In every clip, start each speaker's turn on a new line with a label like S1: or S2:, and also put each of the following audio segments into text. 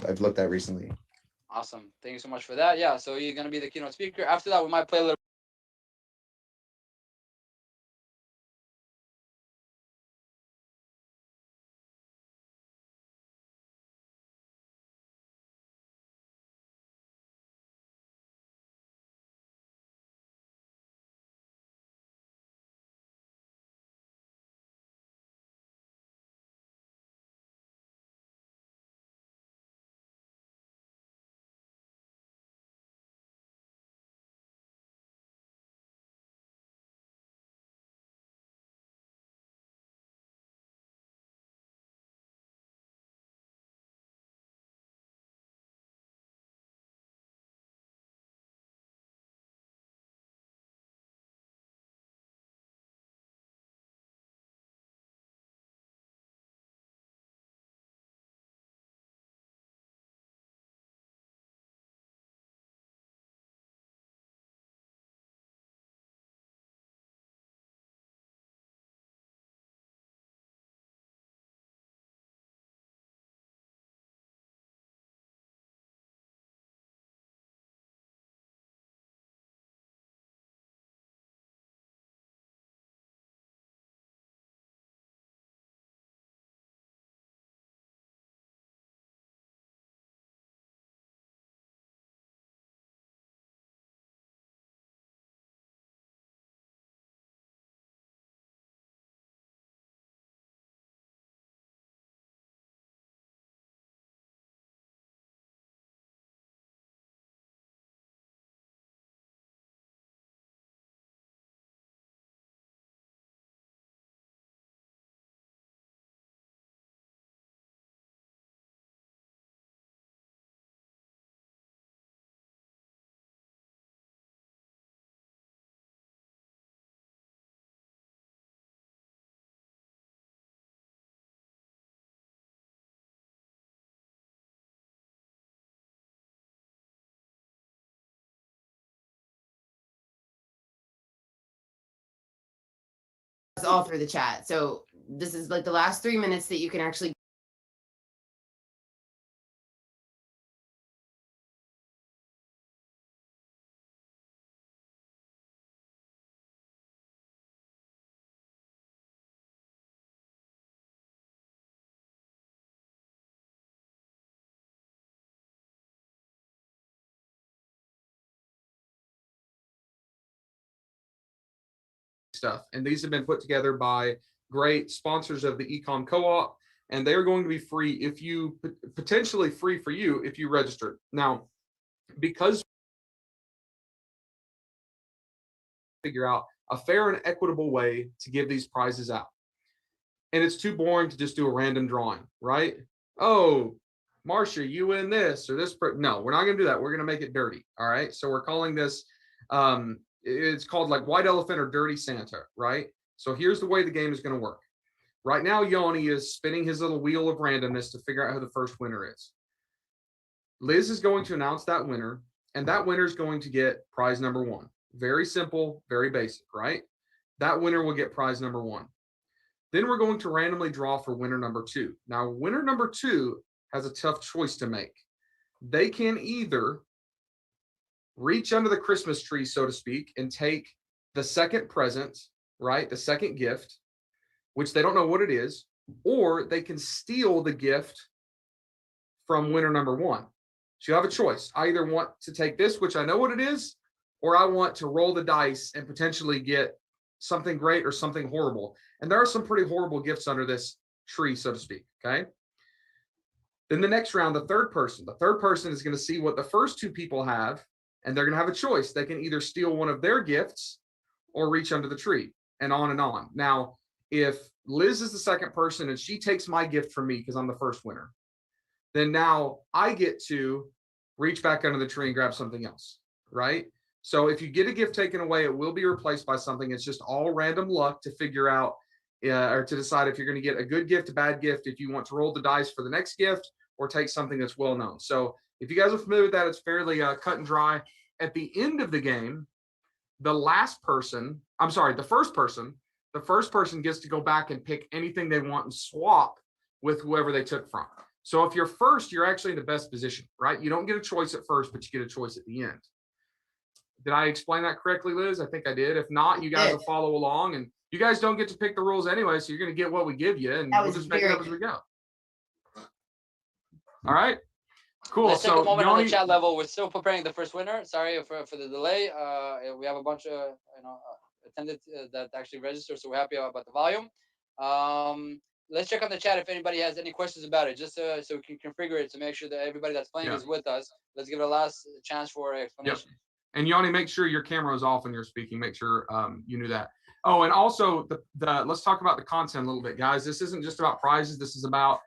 S1: I've looked at recently.
S2: Awesome. Thank you so much for that. Yeah. So you're gonna be the keynote speaker. After that, we might play a little.
S3: All through the chat. So this is like the last 3 minutes that you can actually
S4: stuff. And these have been put together by great sponsors of the Ecom Co-op, and they are going to be free if you potentially free for you if you register. Now, because figure out a fair and equitable way to give these prizes out. And it's too boring to just do a random drawing, right? Oh, Marcia, you win this or this. No, we're not going to do that. We're going to make it dirty. All right. So we're calling this, it's called like White Elephant or Dirty Santa, right? So here's the way the game is going to work. Right now, Yoni is spinning his little wheel of randomness to figure out who the first winner is. Liz is going to announce that winner, and that winner is going to get prize number one. Very simple, very basic, right? That winner will get prize number one. Then we're going to randomly draw for winner number two. Now, winner number two has a tough choice to make. They can either reach under the Christmas tree, so to speak, and take the second present, right? The second gift, which they don't know what it is, or they can steal the gift from winner number one. So you have a choice. I either want to take this, which I know what it is, or I want to roll the dice and potentially get something great or something horrible. And there are some pretty horrible gifts under this tree, so to speak, okay? Then the next round, the third person is going to see what the first two people have, and they're going to have a choice. They can either steal one of their gifts or reach under the tree, and on and on. Now, if Liz is the second person and she takes my gift from me because I'm the first winner, then now I get to reach back under the tree and grab something else, right? So if you get a gift taken away, it will be replaced by something. It's just all random luck to figure out or to decide if you're going to get a good gift, a bad gift, if you want to roll the dice for the next gift or take something that's well known. So if you guys are familiar with that, it's fairly cut and dry. At the end of the game, the first person gets to go back and pick anything they want and swap with whoever they took from. So if you're first, you're actually in the best position, right? You don't get a choice at first, but you get a choice at the end. Did I explain that correctly, Liz? I think I did. If not, you guys will follow along, and you guys don't get to pick the rules anyway, so you're going to get what we give you, and we'll just make it up as we go. All right. Cool.
S2: Let's take
S4: so
S2: a moment
S4: Yoni,
S2: on the chat level. We're still preparing the first winner. Sorry for the delay. We have a bunch of attended that actually registered, so we're happy about the volume. Let's check on the chat if anybody has any questions about it, just so we can configure it to make sure that everybody that's playing is with us. Let's give it a last chance for explanation.
S4: Yep. And Yoni, make sure your camera is off when you're speaking. Make sure you knew that. Oh, and also let's talk about the content a little bit, guys. This isn't just about prizes. This is about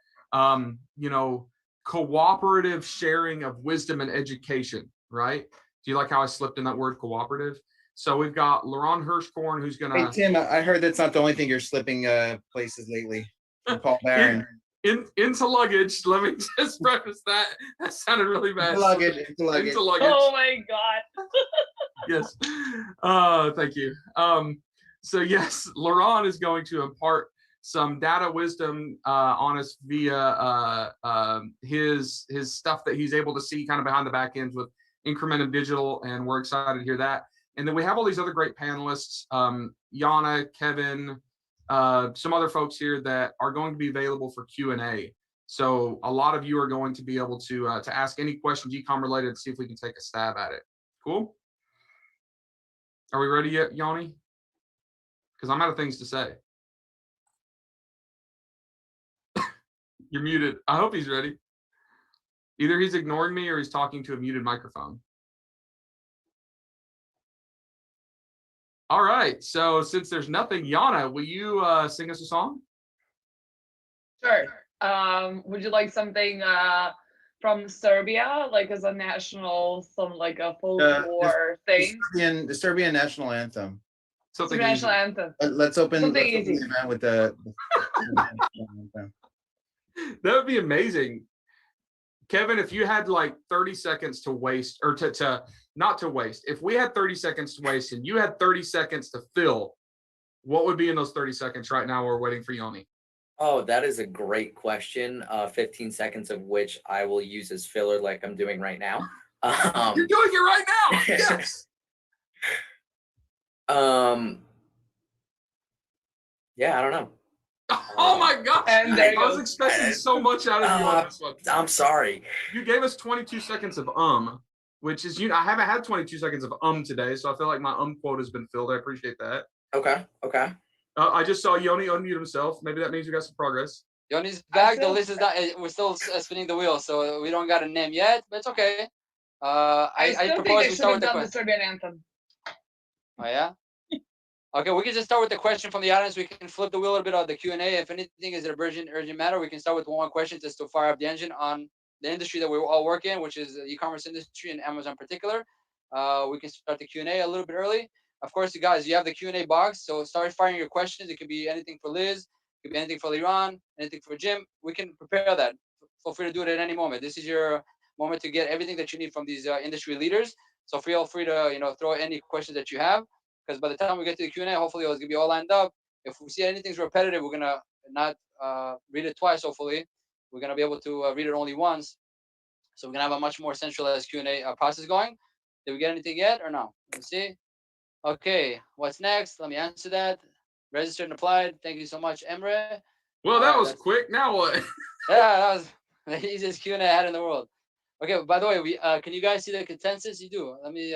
S4: cooperative sharing of wisdom and education, right? Do you like how I slipped in that word cooperative? So we've got Liran Hirschkorn, who's gonna.
S1: Hey Tim, I heard that's not the only thing you're slipping places lately. Paul Barron.
S4: Into luggage. Let me just preface that. That sounded really bad.
S1: Into luggage.
S5: Oh my God.
S4: Yes. Thank you. So yes, Liran is going to impart some data wisdom on us via his stuff that he's able to see kind of behind the back ends with Incrementum Digital, and we're excited to hear that. And then we have all these other great panelists, Jana, Kevin, some other folks here that are going to be available for Q&A. So a lot of you are going to be able to ask any questions Ecom related and see if we can take a stab at it. Cool? Are we ready yet, Yanni? Because I'm out of things to say. You're muted. I hope he's ready. Either he's ignoring me or he's talking to a muted microphone. All right. So since there's nothing, Jana, will you sing us a song?
S5: Sure. Would you like something from Serbia, like as a national, like a folklore thing?
S1: The Serbian national anthem.
S4: Something
S5: national anthem.
S1: Let's open the event with the
S4: That would be amazing. Kevin, if you had like 30 seconds to waste, or not to waste, if we had 30 seconds to waste and you had 30 seconds to fill, what would be in those 30 seconds right now? We're waiting for Yoni.
S6: Oh, that is a great question. 15 seconds of which I will use as filler like I'm doing right now.
S4: You're doing it right now. Yes.
S6: Yeah, I don't know.
S4: Oh my gosh.
S5: And
S4: I was expecting so much out of you on this one.
S6: I'm sorry.
S4: You gave us 22 seconds of which is, I haven't had 22 seconds of today, so I feel like my quote has been filled. I appreciate that.
S6: Okay.
S4: I just saw Yoni unmute himself. Maybe that means we got some progress.
S2: Yoni's back. The list is not. We're still spinning the wheel, so we don't got a name yet, but it's okay. I propose we start with the question.
S5: The Serbian anthem.
S2: Oh yeah. Okay, we can just start with the question from the audience. We can flip the wheel a little bit on the Q&A. If anything is an urgent matter, we can start with one question just to fire up the engine on the industry that we all work in, which is the e-commerce industry and Amazon in particular. We can start the Q&A a little bit early. Of course, you guys, you have the Q&A box, so start firing your questions. It could be anything for Liz, it could be anything for Liran, anything for Jim. We can prepare that. Feel free to do it at any moment. This is your moment to get everything that you need from these industry leaders. So feel free to throw any questions that you have, because by the time we get to the Q&A, hopefully it's gonna be all lined up. If we see anything's repetitive, we're gonna not read it twice. Hopefully, we're gonna be able to read it only once. So we're gonna have a much more centralized Q&A process going. Did we get anything yet or no? Let's see. Okay, what's next? Let me answer that. Registered and applied. Thank you so much, Emre.
S4: Well, that was quick. Now what?
S2: Yeah, that was the easiest Q&A I had in the world. Okay, by the way, we can you guys see the consensus? You do. Let me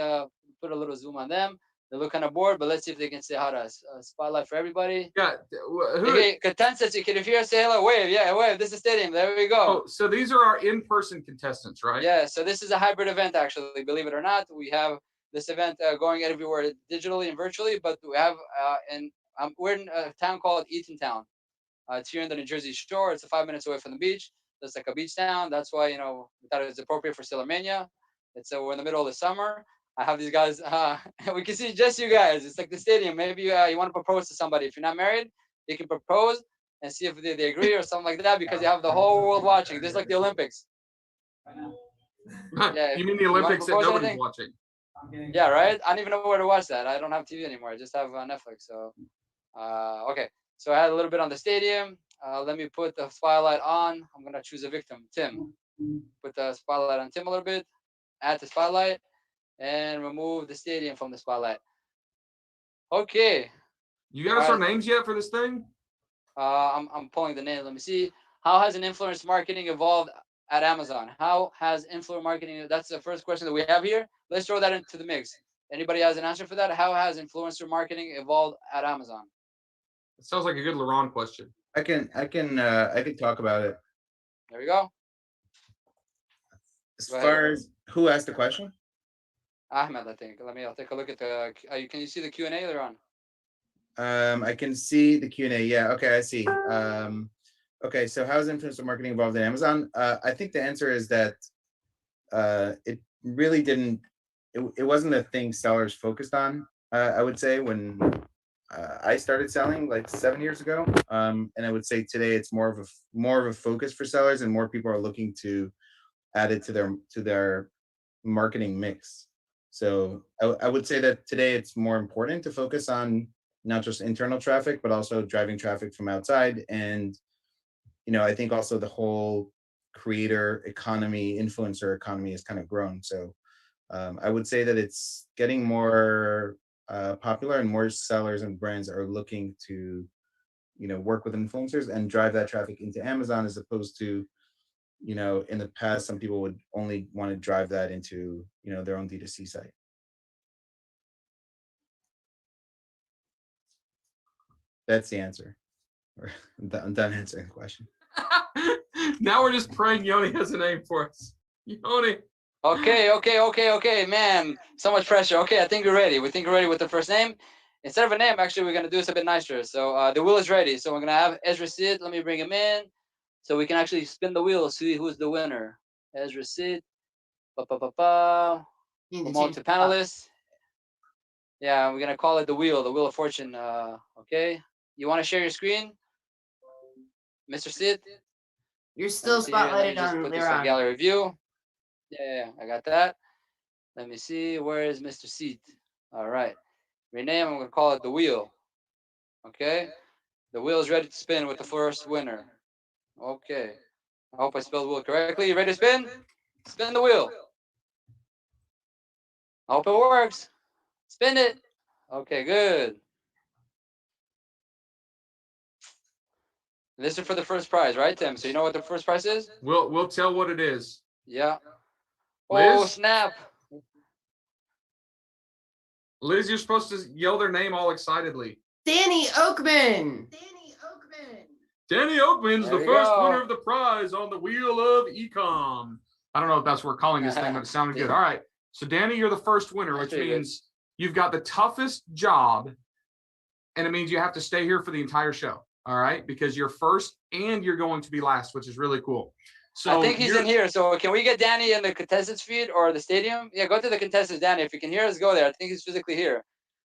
S2: put a little zoom on them. They look kind of bored, but let's see if they can say hi to us. Spotlight for everybody.
S4: Yeah.
S2: Okay, consensus. You can, if you're say hello, wave. Yeah, wave. This is stadium. There we go.
S4: Oh, so these are our in-person contestants, right?
S2: Yeah. So this is a hybrid event, actually. Believe it or not, we have this event going everywhere digitally and virtually. But we have we're in a town called Eatontown. It's here in the New Jersey shore. It's 5 minutes away from the beach. So it's like a beach town. That's why we thought it was appropriate for SellerMania. It's we're in the middle of the summer. I have these guys. We can see just you guys. It's like the stadium. Maybe you want to propose to somebody. If you're not married, you can propose and see if they agree or something like that, because you have the whole world watching. This is like the Olympics.
S4: Yeah, you mean the Olympics that nobody's watching?
S2: Yeah, right. I don't even know where to watch that. I don't have TV anymore. I just have Netflix. So, okay. So I had a little bit on the stadium. Let me put the spotlight on. I'm gonna choose a victim, Tim. Put the spotlight on Tim a little bit. Add the spotlight, and remove the stadium from the spotlight. Okay.
S4: You got us our
S2: Alright.
S4: names yet for this thing?
S2: I'm pulling the name. Let me see. How has an influence marketing evolved at Amazon? How has influencer marketing? That's the first question that we have here. Let's throw that into the mix. Anybody has an answer for that? How has influencer marketing evolved at Amazon?
S4: It sounds like a good Liran question.
S1: I can talk about it.
S2: There we go.
S1: As
S2: Go ahead.
S1: far as who asked the question?
S2: Ahmed, I think. I'll take a look at the. Can you see the Q&A later on?
S1: I can see the Q&A. Yeah, okay, I see. Okay, so how is influencer marketing involved in Amazon? I think the answer is that it really didn't. It wasn't a thing sellers focused on. I would say when I started selling like 7 years ago, and I would say today it's more of a focus for sellers, and more people are looking to add it to their marketing mix. So I would say that today it's more important to focus on not just internal traffic, but also driving traffic from outside. And, I think also the whole creator economy, influencer economy has kind of grown. So I would say that it's getting more popular, and more sellers and brands are looking to, work with influencers and drive that traffic into Amazon, as opposed to, in the past, some people would only want to drive that into, their own D2C site. That's the answer. I'm done answering the question.
S4: Now we're just praying Yoni has a name for us. Yoni.
S2: Okay, man. So much pressure. Okay, I think we're ready. We think we're ready with the first name. Instead of a name, actually, we're gonna do this a bit nicer. So the wheel is ready. So we're gonna have Ezra Sid. Let me bring him in, so we can actually spin the wheel, see who's the winner. Ezra Sid. Promote to panelists. Yeah, we're gonna call it the wheel of fortune. Okay. You want to share your screen, Mr. Sid?
S3: You're still
S2: Let me see here. Let me
S3: spotlighted
S2: just
S3: on
S2: put this in
S3: Liran.
S2: gallery view. Yeah, I got that. Let me see. Where is Mr. Sid? All right. Rename. I'm gonna call it the wheel. Okay. The wheel is ready to spin with the first winner. Okay. I hope I spelled wheel correctly. You ready to spin? Spin the wheel. I hope it works. Spin it. Okay, good. This is for the first prize, right, Tim? So you know what the first prize is?
S4: We'll tell what it is.
S2: Yeah.
S4: Liz?
S2: Oh, snap.
S4: Liz, you're supposed to yell their name all excitedly.
S3: Danny Oakman.
S4: Danny Oakman's
S2: There
S4: the
S2: we
S4: first
S2: go.
S4: winner of the prize on the wheel of Ecom. I don't know if that's what we're calling this thing, but it sounded good. All right. So Danny, you're the first winner,
S2: That's
S4: which
S2: pretty good.
S4: means you've got the toughest job, and it means you have to stay here for the entire show. All right, because you're first and you're going to be last, which is really cool. So
S2: I think he's in here. So can we get Danny in the contestants feed or the stadium? Yeah, go to the contestants, Danny. If you can hear us, go there. I think he's physically here.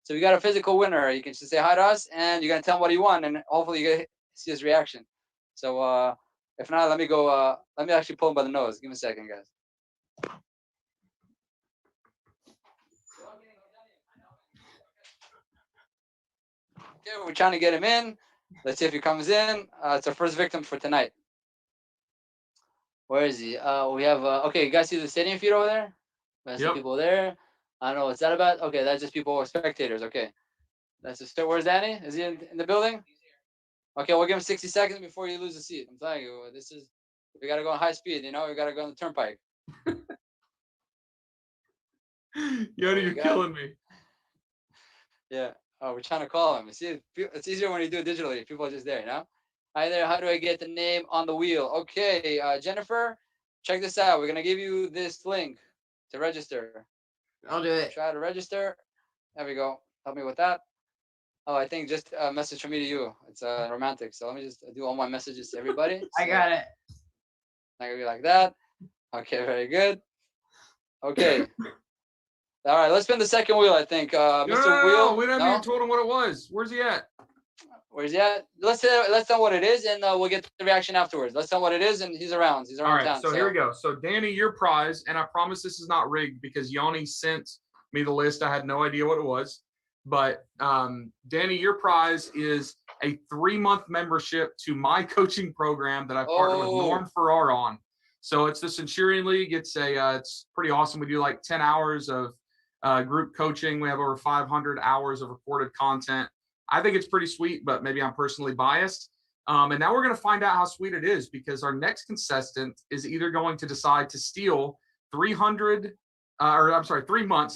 S2: So we got a physical winner. You can just say hi to us, and you're gonna tell him what he won, and hopefully you get see his reaction. So if not, let me go. Let me actually pull him by the nose. Give me a second, guys. Okay, we're trying to get him in. Let's see if he comes in. It's our first victim for tonight. Where is he? We have, okay, you guys see the stadium feed over there? There's some
S4: Yep.
S2: people there. I don't know, what's that about? Okay, that's just people, spectators, okay. That's just, where's Danny? Is he in the building? Okay, we'll give him 60 seconds before you lose the seat. I'm telling you, we gotta go on high speed, we gotta go on the turnpike.
S4: Yoni, you're
S2: God.
S4: killing me.
S2: Yeah. Oh, we're trying to call him. See, it's easier when you do it digitally. People are just there, Hi there. How do I get the name on the wheel? Okay, Jennifer, check this out. We're gonna give you this link to register.
S3: I'll do it.
S2: Try to register. There we go. Help me with that. Oh, I think just a message from me to you. It's romantic. So let me just do all my messages to everybody.
S3: I got it.
S2: Not gonna be like that. Okay, very good. Okay. All right, let's spin the second wheel, I think. Mr.
S4: No,
S2: Wheel.
S4: we haven't
S2: no?
S4: even told him what it was. Where's he at?
S2: Where's he at? Let's tell what it is, and we'll get the reaction afterwards. Let's tell what it is, and he's around. He's around
S4: All right,
S2: town.
S4: so here we go. So Danny, your prize, and I promise this is not rigged because Yoni sent me the list. I had no idea what it was, But Danny, your prize is a 3-month membership to my coaching program that I partnered with Norm Farrar on. So it's the Centurion League. It's pretty awesome. We do like 10 hours of group coaching. We have over 500 hours of recorded content. I think it's pretty sweet, but maybe I'm personally biased. And now we're going to find out how sweet it is, because our next contestant is either going to decide to steal 3 months,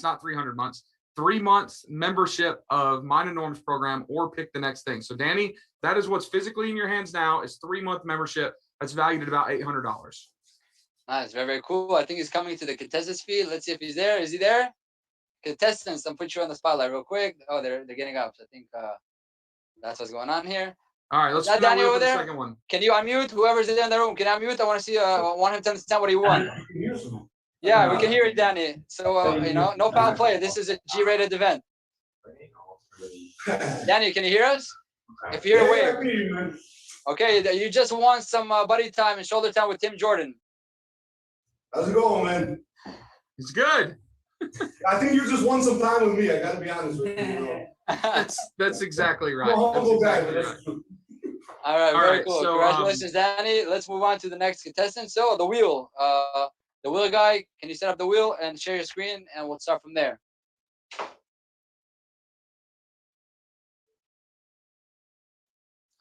S4: not 300 months, 3 months membership of mine and Norm's program, or pick the next thing. So Danny, that is what's physically in your hands now, is 3-month membership. That's valued at about $800.
S2: Nice, very, very cool. I think he's coming to the contestants feed. Let's see if he's there. Is he there? Contestants, I'm putting you on the spotlight real quick. Oh, they're getting up. So I think that's what's going on here.
S4: All right, let's
S2: Is that Danny over there?
S4: The second one.
S2: Can you unmute whoever's in the room? Can I unmute? I want to see. I want him to understand what he won. Yeah, we can hear you, Danny. So no foul play. This is a G-rated event. Danny, can you hear us? If you hear, wave. Okay, you just won some buddy time and shoulder time with Tim Jordan.
S7: How's it going, man?
S4: It's good.
S7: I think you just won some time with me. I gotta be honest with you.
S4: That's exactly right.
S7: Humble guy,
S4: exactly
S7: but
S4: right.
S7: that's true.
S2: All right, very cool.
S4: So,
S2: congratulations, Danny. Let's move on to the next contestant. So the wheel. The wheel guy, can you set up the wheel and share your screen, and we'll start from there.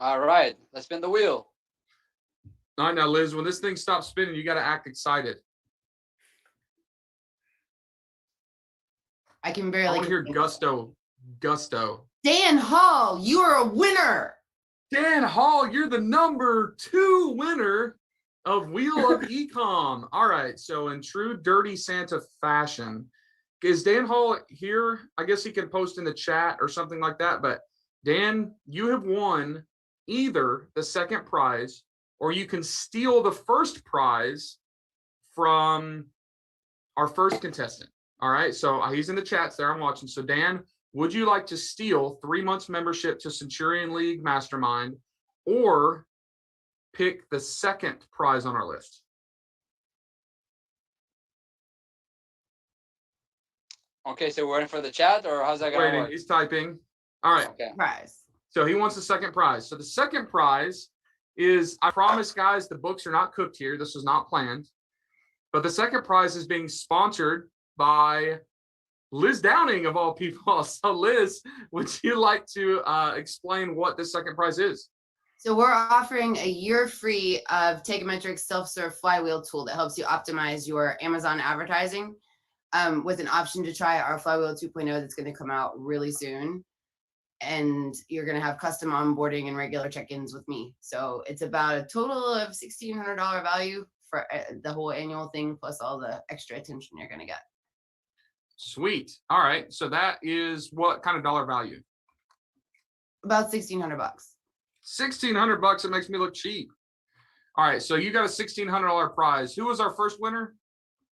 S2: All right, let's spin the wheel.
S4: All right, now Liz, when this thing stops spinning, you got to act excited.
S3: I can
S4: I
S3: barely
S4: want to hear gusto.
S3: Dan Hall, you are a winner.
S4: Dan Hall, you're the number 2 winner of Wheel of Ecom. All right, so in true Dirty Santa fashion, is Dan Hall here? I guess he can post in the chat or something like that. But Dan, you have won either the second prize, or you can steal the first prize from our first contestant. All right, so he's in the chats there. I'm watching. So Dan, would you like to steal 3 months membership to Centurion League Mastermind, or pick the second prize on our list?
S2: Okay, so we're waiting for the chat, or how's that going to work?
S4: He's typing. All right.
S2: Okay.
S3: Prize.
S4: So he wants the second prize. So the second prize is, I promise guys, the books are not cooked here. This was not planned. But the second prize is being sponsored by Liz Downing, of all people. So Liz, would you like to explain what the second prize is?
S3: So we're offering a year free of Teikametrics self-serve flywheel tool that helps you optimize your Amazon advertising, with an option to try our Flywheel 2.0 that's going to come out really soon. And you're going to have custom onboarding and regular check-ins with me. So it's about a total of $1,600 value for the whole annual thing, plus all the extra attention you're going to get.
S4: Sweet. All right. So that is what kind of dollar value?
S3: About $1,600 bucks.
S4: $1,600. It makes me look cheap. All right. So you got a $1,600 prize. Who was our first winner?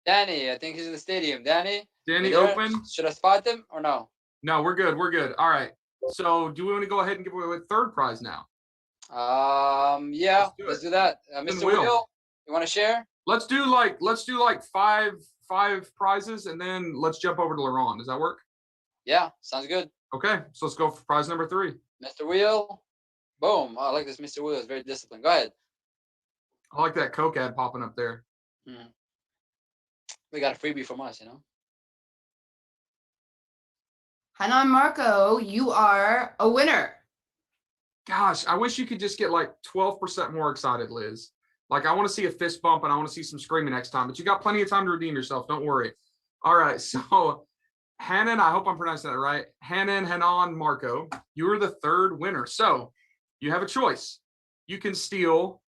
S2: Danny, I think he's in the stadium. Danny
S4: Danny
S2: there?
S4: Open.
S2: Should I spot him or no?
S4: No, we're good. We're good. All right. So do we want to go ahead and give away a third prize now?
S2: Yeah, let's do that. Mr. Wheel, you want to share?
S4: Let's do like five prizes, and then let's jump over to Liran. Does that work?
S2: Yeah, sounds good.
S4: Okay, so let's go for prize number 3.
S2: Mr. Wheel, boom. Oh, I like this. Mr. Wheel is very disciplined. Go ahead.
S4: I like that Coke ad popping up there.
S2: We got a freebie from us, you know.
S3: Hanan Marco, you are a winner.
S4: Gosh, I wish you could just get like 12% more excited, Liz. Like, I want to see a fist bump and I want to see some screaming next time, but you got plenty of time to redeem yourself. Don't worry. All right. So Hanan, I hope I'm pronouncing that right. Hanan Marco, you are the third winner. So you have a choice. You can steal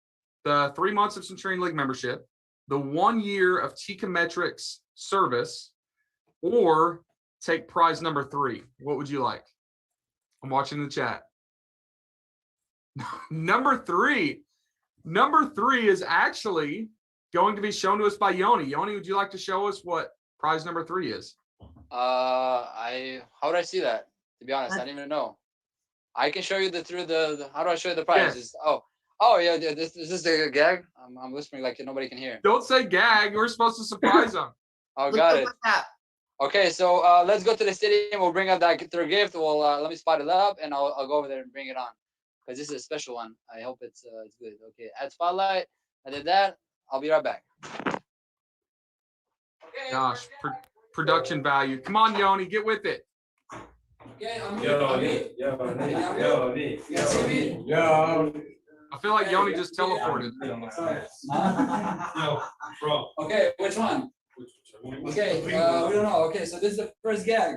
S4: the 3 months of Centurion League membership, the 1 year of Teikametrics service, or take prize number 3. What would you like? I'm watching the chat. Number 3 is actually going to be shown to us by Yoni. Yoni, would you like to show us what prize number 3 is?
S2: How would I see that? To be honest, I didn't even know. I can show you how do I show you the prize?
S4: Yes.
S2: Oh yeah, this is the gag. I'm whispering like nobody can hear.
S4: Don't say gag. We're supposed to surprise them.
S2: Oh,
S3: Look
S2: got
S3: at
S2: it.
S3: WhatsApp.
S2: Okay, so let's go to the stadium. We'll bring up that third gift. We'll let me spot it up, and I'll go over there and bring it on, because this is a special one. I hope it's good. Okay, add spotlight. I did that. I'll be right back. Okay.
S4: Gosh, production value. Come on, Yoni, get with it.
S2: Okay, I'm
S7: Yo,
S4: I feel like Yoni just teleported.
S7: Yo, bro.
S2: Okay, which one? Okay, we don't know. Okay, so this is the first gag.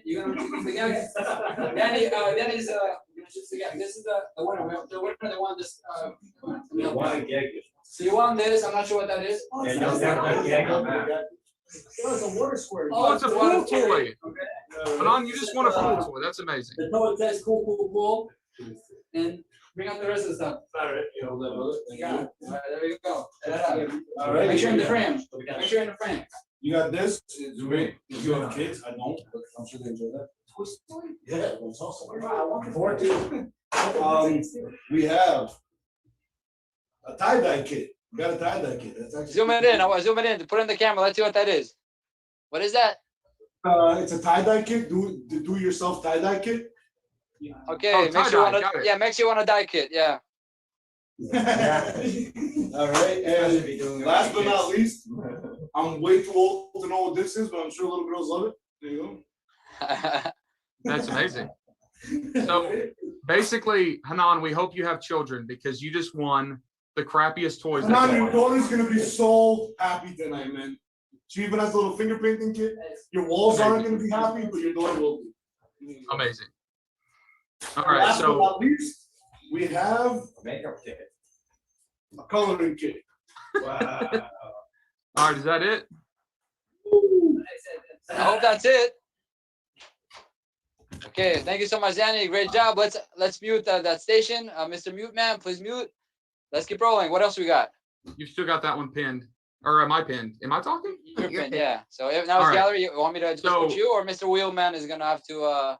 S2: You're gonna choose the gag. Danny's gonna choose the gag. This is the winner. The winner, they won this. So you won this. I'm not sure what that is.
S7: It's a water squirt.
S4: Oh, it's a pool toy.
S2: Okay.
S4: Hanan, you just won a pool toy. That's amazing.
S2: The toy says cool. And bring up the rest of the stuff.
S7: All right.
S2: Yeah. All right, there you go.
S7: All right.
S2: Make sure in the frame. Make sure in the frame.
S7: You got this. It's great. If you have kids, I don't, but I'm sure they enjoy that. Yeah, it's awesome. 14. We have a tie-dye kit. We got a tie-dye kit. That's actually
S2: Zoom it in. I want to zoom it in. Put it in the camera. Let's see what that is. What is that?
S7: It's a tie-dye kit. Do yourself tie-dye kit.
S2: Okay,
S4: Oh,
S2: make sure you
S4: tie-dye,
S2: want
S4: got
S2: to.
S4: it.
S2: Yeah, make sure you want a dye kit. Yeah.
S7: All right, and last but not least, I'm way too old to know what this is, but I'm sure little girls love it. There you go.
S4: That's amazing. So basically, Hanan, we hope you have children because you just won the crappiest toys. they
S7: Hanan,
S4: can
S7: your
S4: buy.
S7: daughter's gonna be so happy tonight, man. She even has a little finger painting kit. Your walls aren't gonna be happy, but your daughter will be.
S4: Amazing. All right,
S7: Last but
S4: so
S7: not least, we have
S8: A makeup kit.
S7: a coloring kit.
S8: Wow.
S4: all right, is that it?
S2: I hope that's it. Okay, thank you so much, Danny. Great job. Let's mute that station. Mr. Mute Man, please mute. Let's keep rolling. What else we got?
S4: You've still got that one pinned, or am I pinned? Am I talking?
S2: Your
S3: Your
S2: pin,
S3: pin.
S2: yeah. So now
S4: All
S2: it's
S4: right.
S2: gallery. You want me to just
S4: So-
S2: put you, or Mr. Wheelman is gonna have to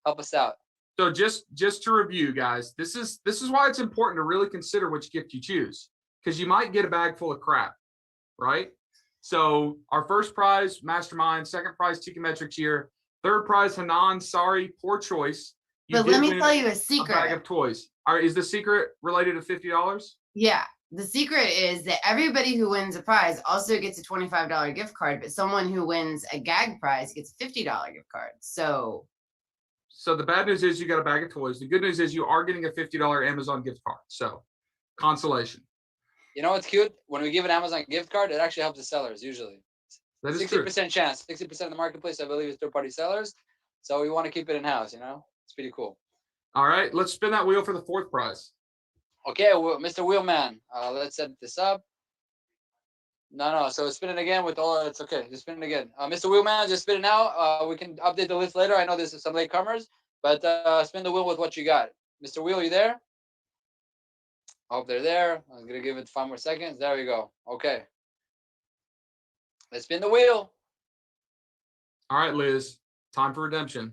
S2: help us out?
S4: So just to review, guys, this is why it's important to really consider which gift you choose, because you might get a bag full of crap, right? So our first prize, Mastermind. Second prize, Teikametrics here. Third prize, Hanan. Sorry, poor choice.
S3: But
S4: did
S3: let me
S4: win
S3: tell you a
S4: a bag
S3: secret.
S4: of toys. All right, is the secret related to $50?
S3: Yeah. The secret is that everybody who wins a prize also gets a $25 gift card, but someone who wins a gag prize gets a $50 gift card. So
S4: So the bad news is you got a bag of toys. The good news is you are getting a $50 Amazon gift card. So consolation.
S2: You know what's cute? When we give an Amazon gift card, it actually helps the sellers usually.
S4: That is true.
S2: 60% chance. 60% of the marketplace, I believe, is third-party sellers. So we want to keep it in house. It's pretty cool.
S4: All right, let's spin that wheel for the fourth prize.
S2: Okay, well, Mr. Wheelman, let's set this up. No, so spin it again with all. It's okay. Just spin it again. Mr. Wheelman, just spin it now. We can update the list later. I know there's some latecomers, but spin the wheel with what you got. Mr. Wheel, you there? I hope they're there. I'm gonna give it 5 more seconds. There we go. Okay. Let's spin the wheel.
S4: All right, Liz, time for redemption.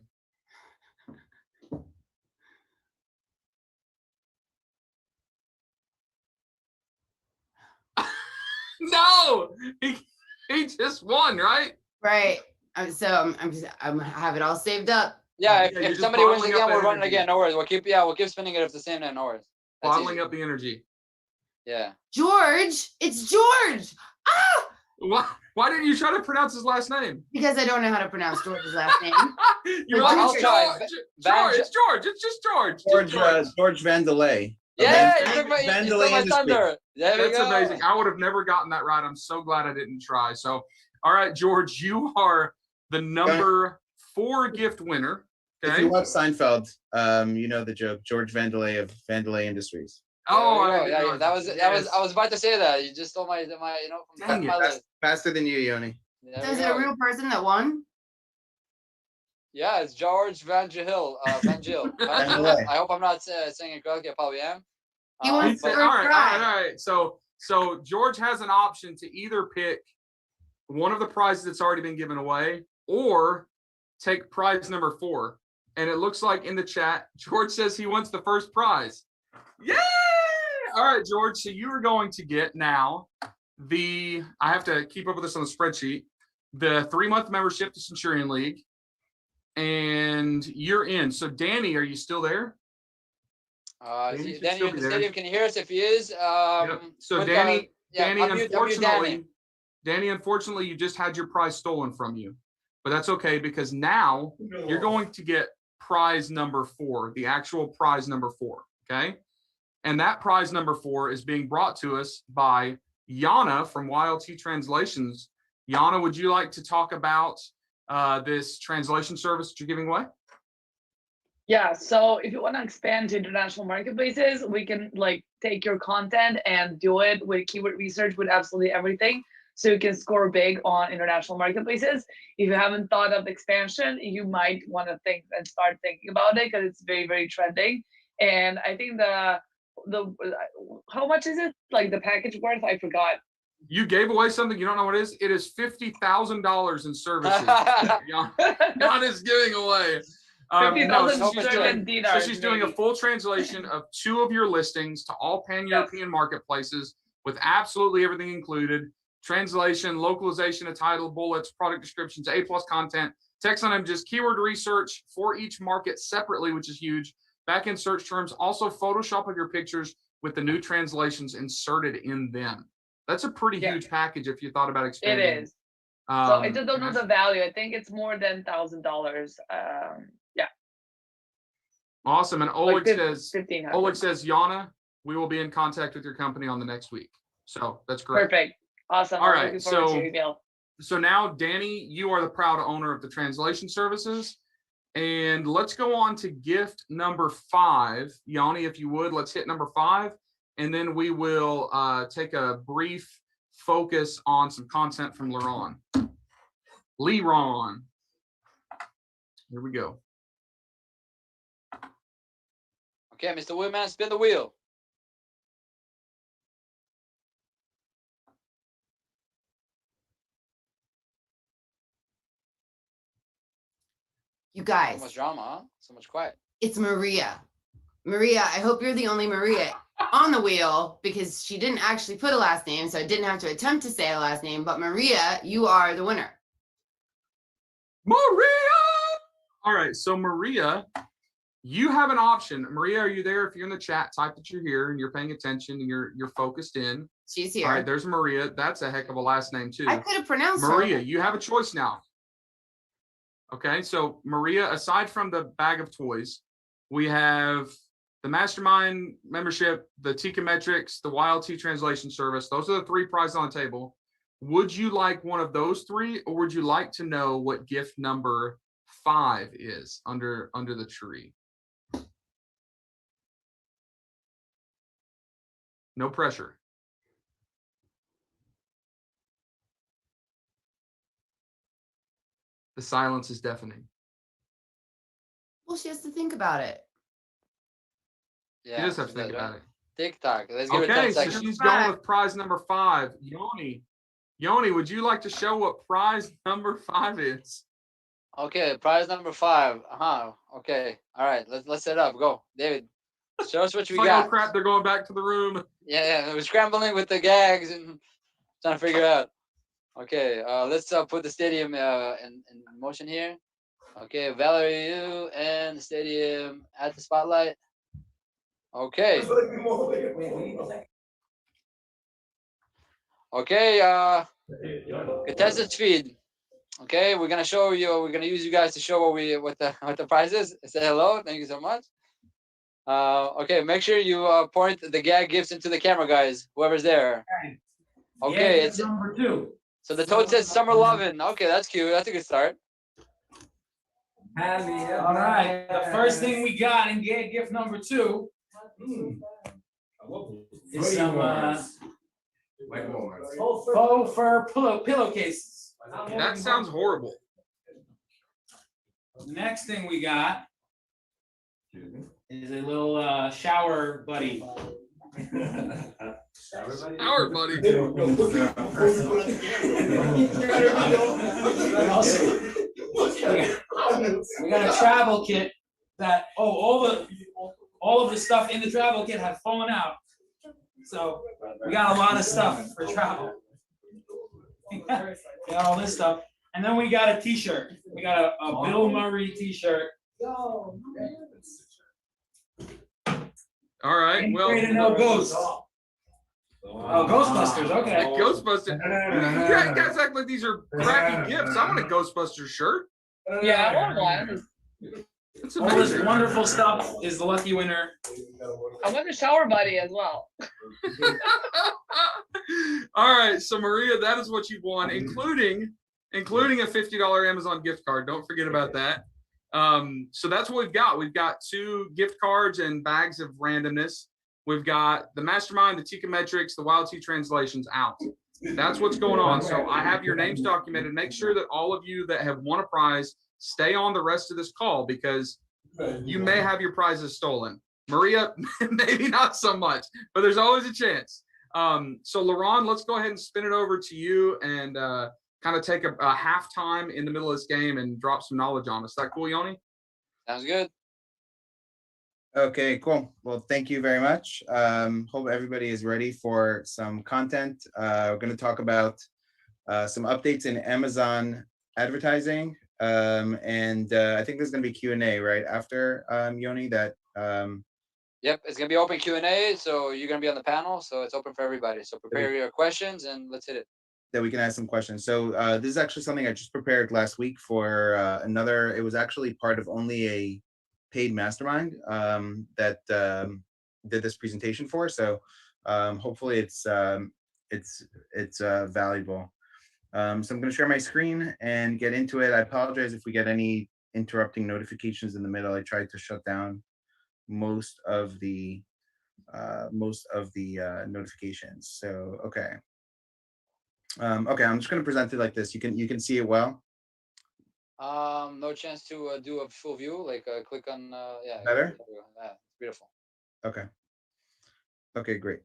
S4: No, he just won, right?
S3: right. So I have it all saved up.
S2: Yeah,
S4: Yeah,
S2: if,
S4: you're
S2: if
S4: just
S2: somebody wins
S4: bottling
S2: again,
S4: up
S2: we're
S4: that
S2: running
S4: energy.
S2: again. No worries. We'll keep spinning it if the same. No worries. That's
S4: Bottling
S2: easy.
S4: up the energy.
S2: Yeah.
S3: George, it's George. Ah,
S4: Why didn't you try to pronounce his last name?
S3: because I don't know how to pronounce George's last name.
S4: You're
S3: Like,
S4: like,
S2: I'll
S4: it's
S2: try.
S4: George. It's George. It's just George. Just
S1: George Vandelay.
S2: Yeah,
S1: Van-
S2: you took my
S1: Vandelay
S2: thunder.
S1: Industries.
S2: There we
S4: That's
S2: go.
S4: amazing. I would have never gotten that right. I'm so glad I didn't try. So, all right, George, you are the number 4 gift winner.
S1: If
S4: Okay.
S1: you watch Seinfeld, you know the joke. George Vandelay of Vandelay Industries.
S4: Oh,
S2: There
S4: I
S2: we
S4: didn't
S2: go.
S4: know
S2: Yeah, that was
S4: Yes.
S2: I was about to say that. You just stole my from
S4: Dang it.
S2: my list.
S1: Faster than you, Yoni.
S2: There
S3: So
S2: we
S3: is it a
S2: go.
S3: real person that won?
S2: Yeah, it's George Van Gil. Van Gil.
S1: Vandelay.
S2: I hope I'm not saying it correctly. I probably am.
S3: He wants
S4: He
S3: to
S4: said-
S3: first
S4: all right, all
S3: try.
S4: right, all right. So George has an option to either pick one of the prizes that's already been given away or take prize number 4. And it looks like in the chat, George says he wants the first prize. Yay! All right, George. So you are going to get now I have to keep up with this on the spreadsheet. the 3-month membership to Centurion League, and you're in. So Danny, are you still there?
S2: Danny,
S4: should
S2: Danny,
S4: still
S2: you're in
S4: be
S2: the
S4: there.
S2: stadium. Can you hear us? If he is,
S4: Yep. So
S2: put,
S4: Danny,
S2: yeah,
S4: Danny,
S2: unmute
S4: unfortunately,
S2: Danny.
S4: unfortunately, you just had your prize stolen from you, but that's okay because now you're going to get prize number 4, the actual prize number 4. Okay, and that prize number 4 is being brought to us by Jana from YLT Translations. Jana, would you like to talk about this translation service that you're giving away?
S5: Yeah, so if you want to expand to international marketplaces, we can like take your content and do it with keyword research, with absolutely everything. So you can score big on international marketplaces. If you haven't thought of expansion, you might want to think and start thinking about it, because it's very, very trending. And I think the how much is it? Like the package worth? I forgot.
S4: You gave away something you don't know what it is. It is $50,000 in services. Jana's giving away.
S5: 50,000
S4: so
S5: German dinars.
S4: she's doing a full translation of 2 of your listings to all pan-European marketplaces with absolutely everything included. Translation, localization of title, bullets, product descriptions, A+ content, text on images, keyword research for each market separately, which is huge. Back-end search terms, also Photoshop of your pictures with the new translations inserted in them. That's a pretty huge package if you thought about expanding.
S5: It is. So I just don't know the value. I think it's more than $1,000. Yeah.
S4: Awesome. And Oleg
S5: like
S4: says, Jana, we will be in contact with your company on the next week. So that's great.
S5: Perfect. Awesome.
S4: All
S5: I'm
S4: right.
S5: looking forward to your email.
S4: So now, Danny, you are the proud owner of the translation services. And let's go on to gift number 5. Yanni, if you would, let's hit number 5. And then we will take a brief focus on some content from Liran. Liran. Here we go.
S2: Okay, Mr. Wheelman, spin the wheel.
S3: You guys,
S2: So much drama, huh? So much quiet.
S3: it's Maria. Maria, I hope you're the only Maria on the wheel, because she didn't actually put a last name, so I didn't have to attempt to say a last name. But Maria, you are the winner.
S4: Maria! All right, so Maria, you have an option. Maria, are you there? If you're in the chat, type that you're here and you're paying attention and you're focused in.
S3: She's here.
S4: All right, there's Maria. That's a heck of a last name too.
S3: I could have pronounced
S4: Maria,
S3: her.
S4: you have a choice now. Okay, so Maria, aside from the bag of toys, we have the Mastermind membership, the Teikametrics, the YLT translation service. Those are the 3 prizes on the table. Would you like one of those 3, or would you like to know what gift number 5 is under the tree? No pressure. The silence is deafening.
S3: Well, she has to think about it.
S2: Yeah,
S4: You just have to think about it.
S2: TikTok. Let's give it 10
S4: Okay, so
S2: seconds.
S4: she's going with prize number 5. Yoni, would you like to show what prize number 5 is?
S2: Okay, prize number 5. Okay. All right. Let's set up. Go, David. Show us what we got.
S4: Oh crap! They're going back to the room.
S2: Yeah, we're scrambling with the gags and trying to figure out. Okay, let's put the stadium in motion here. Okay, Valerie, you and the stadium at the spotlight. Okay. Okay, contestant feed. Okay, we're gonna show you. We're gonna use you guys to show what the prize is. Say hello. Thank you so much. Okay, make sure you point the gag gifts into the camera, guys. Whoever's there. Okay, it's
S8: number 2.
S2: so the toad says summer lovin'. Okay, that's cute. That's a good start.
S8: All right, the first thing we got in gag gift number 2 is some faux fur pillowcases.
S4: That sounds horrible.
S8: The next thing we got is a little shower buddy.
S4: Our buddy.
S8: We got a travel kit that all of the stuff in the travel kit had fallen out. So we got a lot of stuff for travel. We got all this stuff. And then we got a T-shirt. We got a Bill Murray T-shirt.
S4: All right.
S8: Ain't
S4: Well,
S8: afraid of no ghosts. Oh, Ghostbusters. Okay.
S4: Ghostbusters. You guys act like these are crappy gifts. I want a Ghostbusters shirt.
S5: Yeah, I want one.
S4: It's
S8: All this
S4: amazing.
S8: wonderful stuff is the lucky winner.
S5: I want a shower buddy as well.
S4: All right, so Maria, that is what you've won, including a $50 Amazon gift card. Don't forget about that. So that's what we've got. We've got 2 gift cards and bags of randomness. We've got the Mastermind, the Teikametrics, the Wild Tea translations out. That's what's going on. So I have your names documented. Make sure that all of you that have won a prize stay on the rest of this call, because you may have your prizes stolen. Maria, maybe not so much, but there's always a chance. So Liran, let's go ahead and spin it over to you and kind of take a halftime in the middle of this game and drop some knowledge on us. Is that cool, Yoni?
S2: Sounds good.
S1: Okay, cool. Well, thank you very much. Hope everybody is ready for some content. We're going to talk about some updates in Amazon advertising. And I think there's going to be Q&A right after Yoni. That
S2: Yep, it's gonna be open Q&A, so you're gonna be on the panel, so it's open for everybody. So prepare your questions and let's hit it.
S1: that we can ask some questions. So this is actually something I just prepared last week for another. It was actually part of only a paid mastermind that did this presentation for. So hopefully it's valuable. So I'm going to share my screen and get into it. I apologize if we get any interrupting notifications in the middle. I tried to shut down most of the notifications. So okay. Okay, I'm just going to present it like this. You can see it well.
S2: No chance to do a full view. Like click on yeah.
S1: Better?
S2: Yeah, beautiful.
S1: Okay. Okay, great.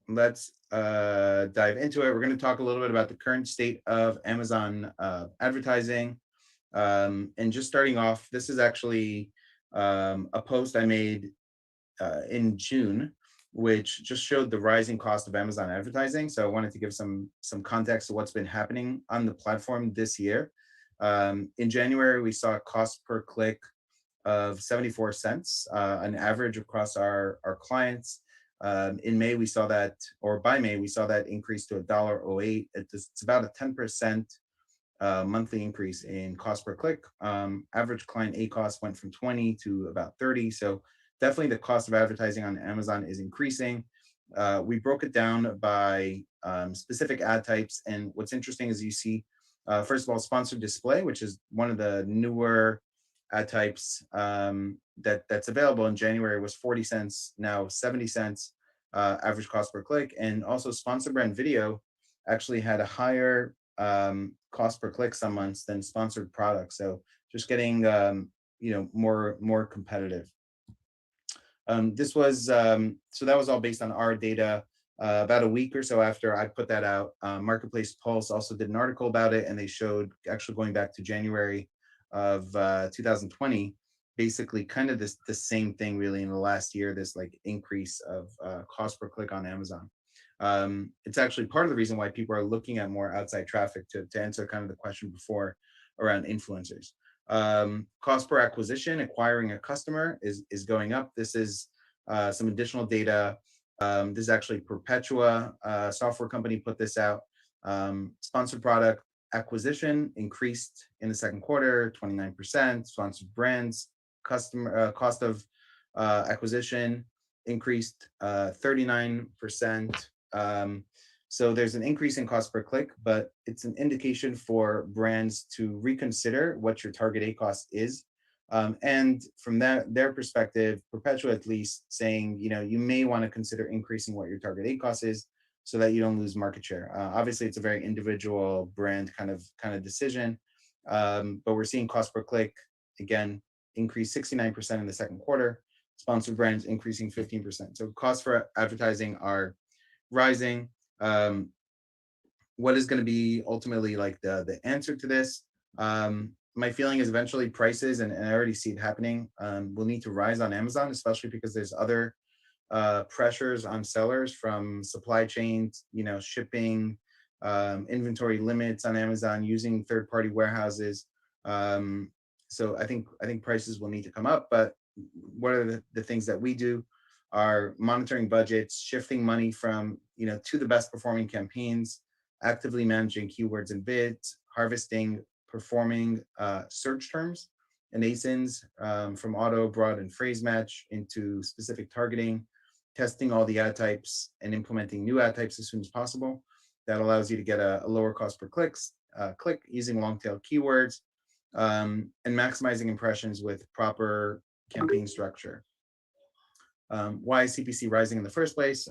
S1: Let's dive into it. We're going to talk a little bit about the current state of Amazon advertising. And just starting off, this is actually a post I made in June, which just showed the rising cost of Amazon advertising. So I wanted to give some context to what's been happening on the platform this year. In January, we saw a cost per click of 74 cents, an average across our clients. In May, we saw that, or by May, we saw that increase to $1.08. It's about a 10% monthly increase in cost per click. Average client ACoS went from 20 to about 30. So definitely the cost of advertising on Amazon is increasing. We broke it down by specific ad types. And what's interesting is you see, first of all, sponsored display, which is one of the newer ad types that's available. In January was 40 cents, now 70 cents average cost per click. And also sponsored brand video actually had a higher cost per click some months than sponsored products. So just getting more competitive. This was so that was all based on our data. About a week or so after I put that out, Marketplace Pulse also did an article about it, and they showed, actually going back to January of 2020, basically kind of the same thing really in the last year, this like increase of cost per click on Amazon. It's actually part of the reason why people are looking at more outside traffic, to answer kind of the question before around influencers. Cost per acquisition, acquiring a customer is going up. This is some additional data. This is actually Perpetua, software company put this out. Sponsored product acquisition increased in the second quarter, 29%. Sponsored brands, customer cost of acquisition increased 39%. So there's an increase in cost per click, but it's an indication for brands to reconsider what your target ACoS is. And from their perspective, Perpetua at least saying, you may want to consider increasing what your target ACoS is so that you don't lose market share. Obviously, it's a very individual brand kind of decision, but we're seeing cost per click, again, increase 69% in the second quarter, sponsored brands increasing 15%. So costs for advertising are rising. What is going to be ultimately like the answer to this? My feeling is eventually prices, and I already see it happening, will need to rise on Amazon, especially because there's other pressures on sellers from supply chains, shipping, inventory limits on Amazon, using third-party warehouses. So I think prices will need to come up, but what are the things that we do are monitoring budgets, shifting money from, to the best performing campaigns, actively managing keywords and bids, harvesting performing search terms and ASINs from auto, broad, and phrase match into specific targeting, testing all the ad types and implementing new ad types as soon as possible. That allows you to get a lower cost per click using long tail keywords, and maximizing impressions with proper campaign structure. Why is CPC rising in the first place?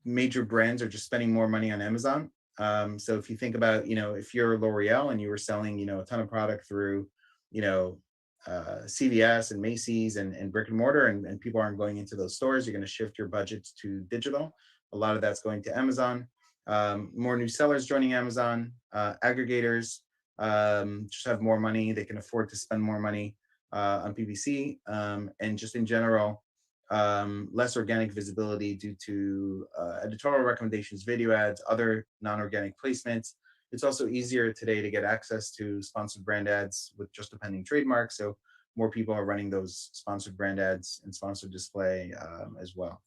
S1: Major brands are just spending more money on Amazon. So if you think about, if you're L'Oreal and you were selling, a ton of product through, CVS and Macy's and brick and mortar, and people aren't going into those stores, you're going to shift your budgets to digital. A lot of that's going to Amazon. More new sellers joining Amazon. Aggregators just have more money. They can afford to spend more money on PPC, and just in general, less organic visibility due to editorial recommendations, video ads, other non-organic placements. It's also easier today to get access to sponsored brand ads with just a pending trademark. So more people are running those sponsored brand ads and sponsored display as well.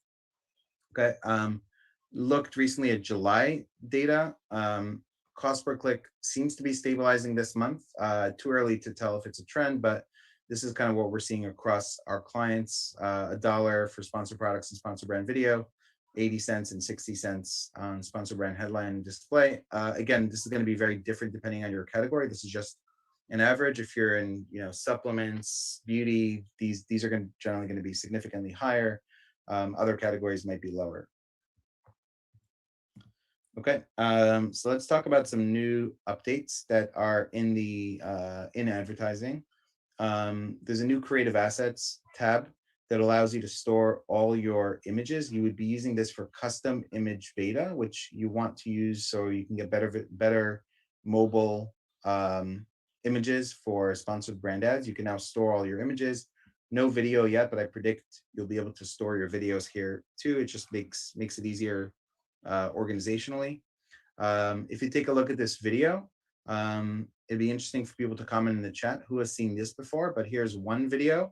S1: Okay, looked recently at July data. Cost per click seems to be stabilizing this month. Too early to tell if it's a trend, but this is kind of what we're seeing across our clients. $1 for sponsored products and sponsored brand video, 80 cents and 60 cents on sponsored brand headline and display. Again, this is going to be very different depending on your category. This is just an average. If you're in, supplements, beauty, these are generally going to be significantly higher. Other categories might be lower. Okay, so let's talk about some new updates that are in the in advertising. There's a new creative assets tab that allows you to store all your images. You would be using this for custom image beta, which you want to use so you can get better mobile images for sponsored brand ads. You can now store all your images. No video yet, but I predict you'll be able to store your videos here too. It just makes it easier organizationally. If you take a look at this video, it'd be interesting for people to comment in the chat who has seen this before, but here's one video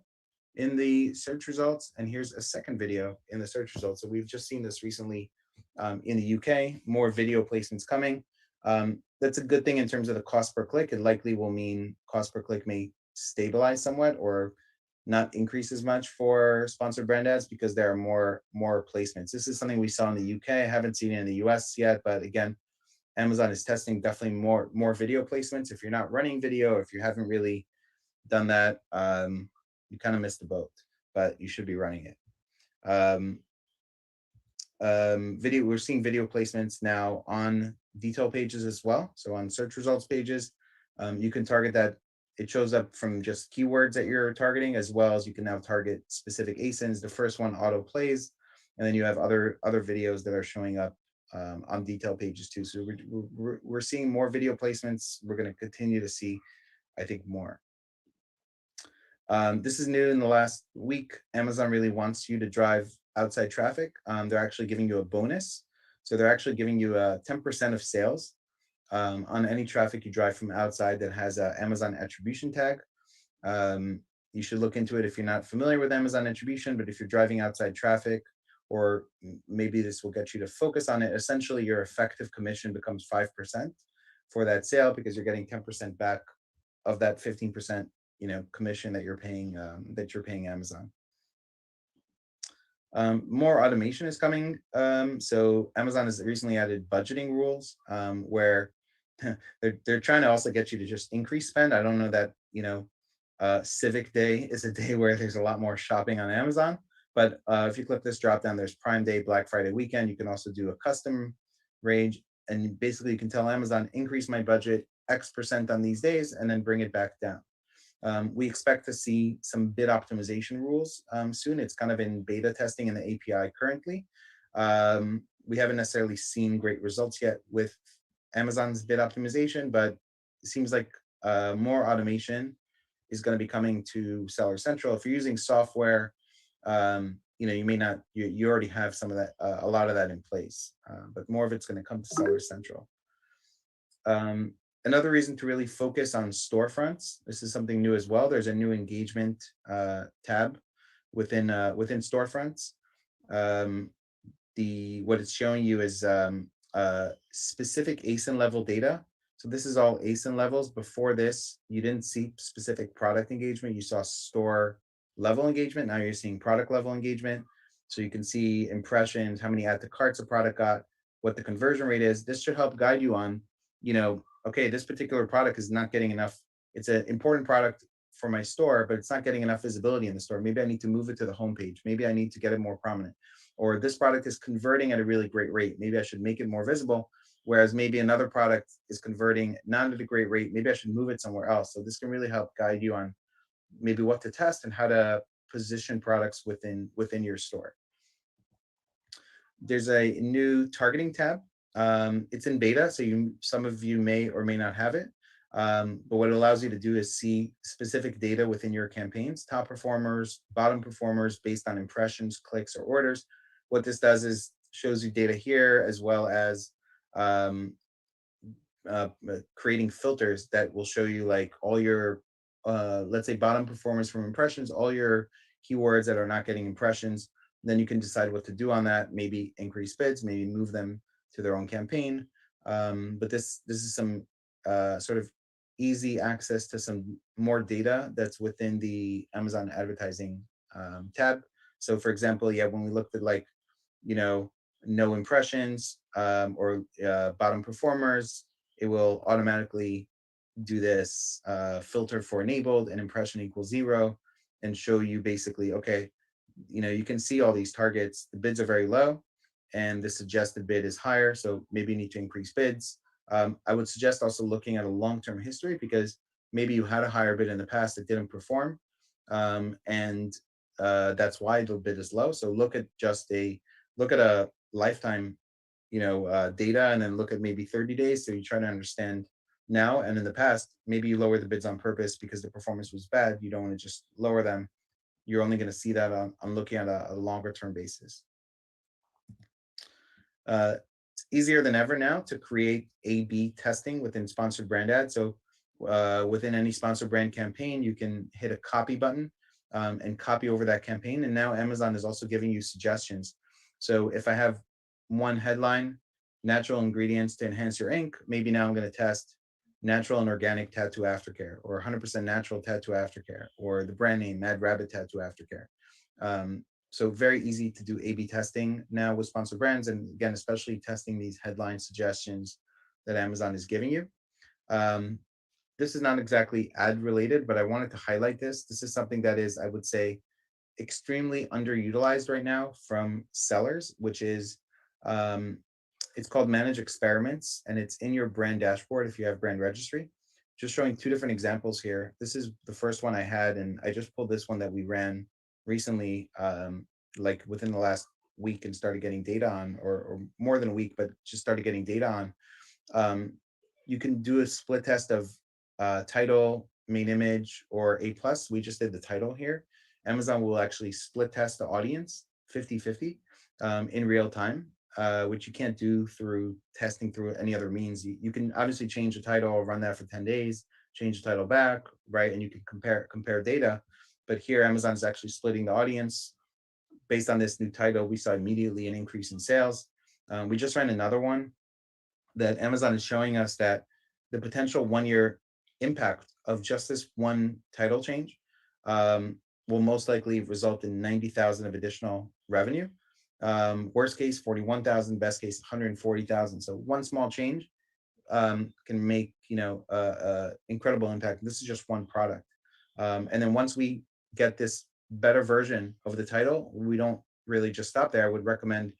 S1: in the search results, and here's a second video in the search results. So we've just seen this recently in the UK, more video placements coming. That's a good thing in terms of the cost per click. It likely will mean cost per click may stabilize somewhat or not increase as much for sponsored brand ads because there are more placements. This is something we saw in the UK. I haven't seen it in the US yet, but again, Amazon is testing definitely more video placements. If you're not running video, if you haven't really done that, you kind of missed the boat, but you should be running it. Video, we're seeing video placements now on detail pages as well. So on search results pages, you can target that. It shows up from just keywords that you're targeting, as well as you can now target specific ASINs. The first one auto plays, and then you have other videos that are showing up on detail pages too. So we're seeing more video placements. We're going to continue to see, I think, more. This is new in the last week. Amazon really wants you to drive outside traffic. They're actually giving you a bonus. So they're actually giving you 10% of sales on any traffic you drive from outside that has an Amazon attribution tag. You should look into it if you're not familiar with Amazon attribution, but if you're driving outside traffic, or maybe this will get you to focus on it, essentially your effective commission becomes 5% for that sale because you're getting 10% back of that 15% commission that you're paying Amazon. More automation is coming. So Amazon has recently added budgeting rules where they're trying to also get you to just increase spend. I don't know that Civic Day is a day where there's a lot more shopping on Amazon, but if you click this drop down, there's Prime Day, Black Friday weekend. You can also do a custom range, and basically you can tell Amazon increase my budget X% on these days and then bring it back down. We expect to see some bid optimization rules soon. It's kind of in beta testing in the API currently. We haven't necessarily seen great results yet with Amazon's bid optimization, but it seems like more automation is going to be coming to Seller Central. If you're using software, you may not, you already have some of that, a lot of that in place, but more of it's going to come to Seller Central. Another reason to really focus on storefronts, this is something new as well. There's a new engagement tab within storefronts. What it's showing you is specific ASIN level data. So this is all ASIN levels. Before this, you didn't see specific product engagement. You saw store level engagement. Now you're seeing product level engagement. So you can see impressions, how many add to carts a product got, what the conversion rate is. This should help guide you on, okay, this particular product is not getting enough. It's an important product for my store, but it's not getting enough visibility in the store. Maybe I need to move it to the homepage. Maybe I need to get it more prominent. Or this product is converting at a really great rate. Maybe I should make it more visible. Whereas maybe another product is converting not at a great rate. Maybe I should move it somewhere else. So this can really help guide you on maybe what to test and how to position products within your store. There's a new targeting tab. It's in beta, so some of you may or may not have it. But what it allows you to do is see specific data within your campaigns, top performers, bottom performers based on impressions, clicks, or orders. What this does is shows you data here, as well as creating filters that will show you like all your, let's say, bottom performance from impressions, all your keywords that are not getting impressions. Then you can decide what to do on that, maybe increase bids, maybe move them to their own campaign. But this is some sort of easy access to some more data that's within the Amazon advertising tab. So for example, when we looked at like, no impressions or bottom performers, it will automatically do this filter for enabled and impression equals 0 and show you basically, okay, you can see all these targets, the bids are very low and the suggested bid is higher. So maybe you need to increase bids. I would suggest also looking at a long-term history, because maybe you had a higher bid in the past that didn't perform. And that's why the bid is low. So look at a lifetime, data, and then look at maybe 30 days. So you try to understand now and in the past, maybe you lower the bids on purpose because the performance was bad. You don't want to just lower them. You're only going to see that on looking at a longer term basis. It's easier than ever now to create A/B testing within sponsored brand ads. So within any sponsored brand campaign, you can hit a copy button and copy over that campaign. And now Amazon is also giving you suggestions. So if I have one headline, natural ingredients to enhance your ink, maybe now I'm going to test natural and organic tattoo aftercare, or 100% natural tattoo aftercare, or the brand name Mad Rabbit tattoo aftercare. So very easy to do A/B testing now with sponsored brands, and again, especially testing these headline suggestions that Amazon is giving you. This is not exactly ad related, but I wanted to highlight this. This is something that is, I would say, extremely underutilized right now from sellers, which is it's called Manage Experiments, and it's in your brand dashboard if you have brand registry. Just showing two different examples here. This is the first one I had, and I just pulled this one that we ran recently, like within the last week, and started getting data on, or more than a week, but just started getting data on. You can do a split test of title, main image, or A+. We just did the title here. Amazon will actually split test the audience 50-50 in real time, which you can't do through testing through any other means. You can obviously change the title, run that for 10 days, change the title back, right? And you can compare data. But here, Amazon is actually splitting the audience. Based on this new title, we saw immediately an increase in sales. We just ran another one that Amazon is showing us that the potential 1-year impact of just this one title change will most likely result in 90,000 of additional revenue. Worst case, 41,000, best case, 140,000. So one small change can make, incredible impact. This is just one product. And then once we get this better version of the title, we don't really just stop there. I would recommend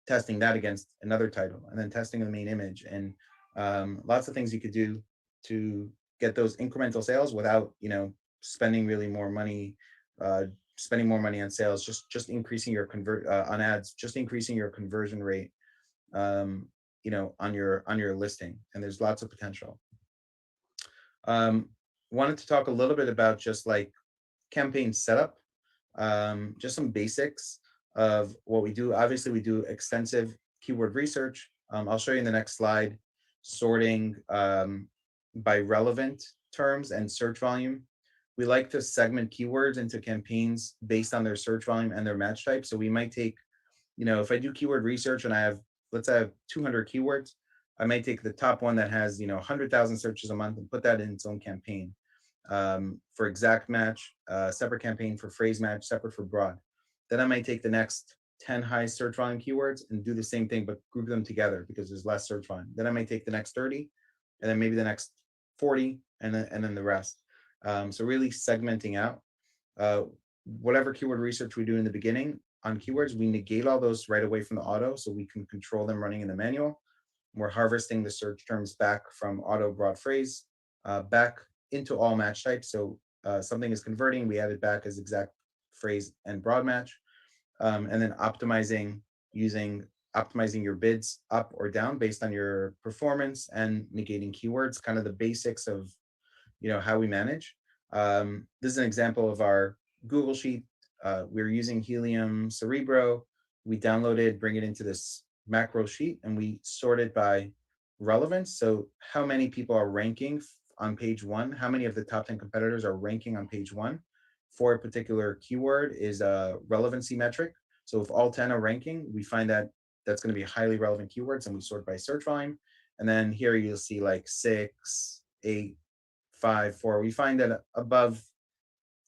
S1: testing that against another title, and then testing the main image, and lots of things you could do to get those incremental sales without, spending really more money, spending more money on sales, just increasing your on ads, just increasing your conversion rate, on your listing. And there's lots of potential. Wanted to talk a little bit about just like campaign setup, just some basics. of what we do. Obviously, we do extensive keyword research. I'll show you in the next slide, sorting by relevant terms and search volume. We like to segment keywords into campaigns based on their search volume and their match type. So we might take, if I do keyword research and let's say I have 200 keywords, I might take the top one that has, 100,000 searches a month and put that in its own campaign. For exact match, separate campaign for phrase match, separate for broad. Then I might take the next 10 high search volume keywords and do the same thing, but group them together because there's less search volume. Then I might take the next 30 and then maybe the next 40 and then the rest. So really segmenting out whatever keyword research we do in the beginning on keywords, we negate all those right away from the auto so we can control them running in the manual. We're harvesting the search terms back from auto broad phrase back into all match types. So something is converting, we add it back as exact phrase and broad match. And then optimizing your bids up or down based on your performance and negating keywords, kind of the basics of how we manage. This is an example of our Google Sheet. We're using Helium Cerebro. We downloaded, bring it into this macro sheet, and we sort it by relevance. So how many people are ranking on page 1? How many of the top 10 competitors are ranking on page 1 for a particular keyword is a relevancy metric. So if all 10 are ranking, we find that that's going to be highly relevant keywords, and we sort by search volume. And then here you'll see like 6, 8, 5, 4. We find that above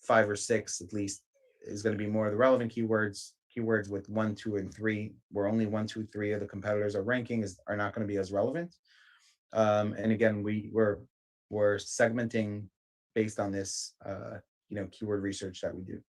S1: 5 or 6 at least is going to be more of the relevant keywords. Keywords with 1, 2, and 3, where only 1, 2, 3 of the competitors are ranking are not going to be as relevant. And again, we're segmenting based on this keyword research that we do.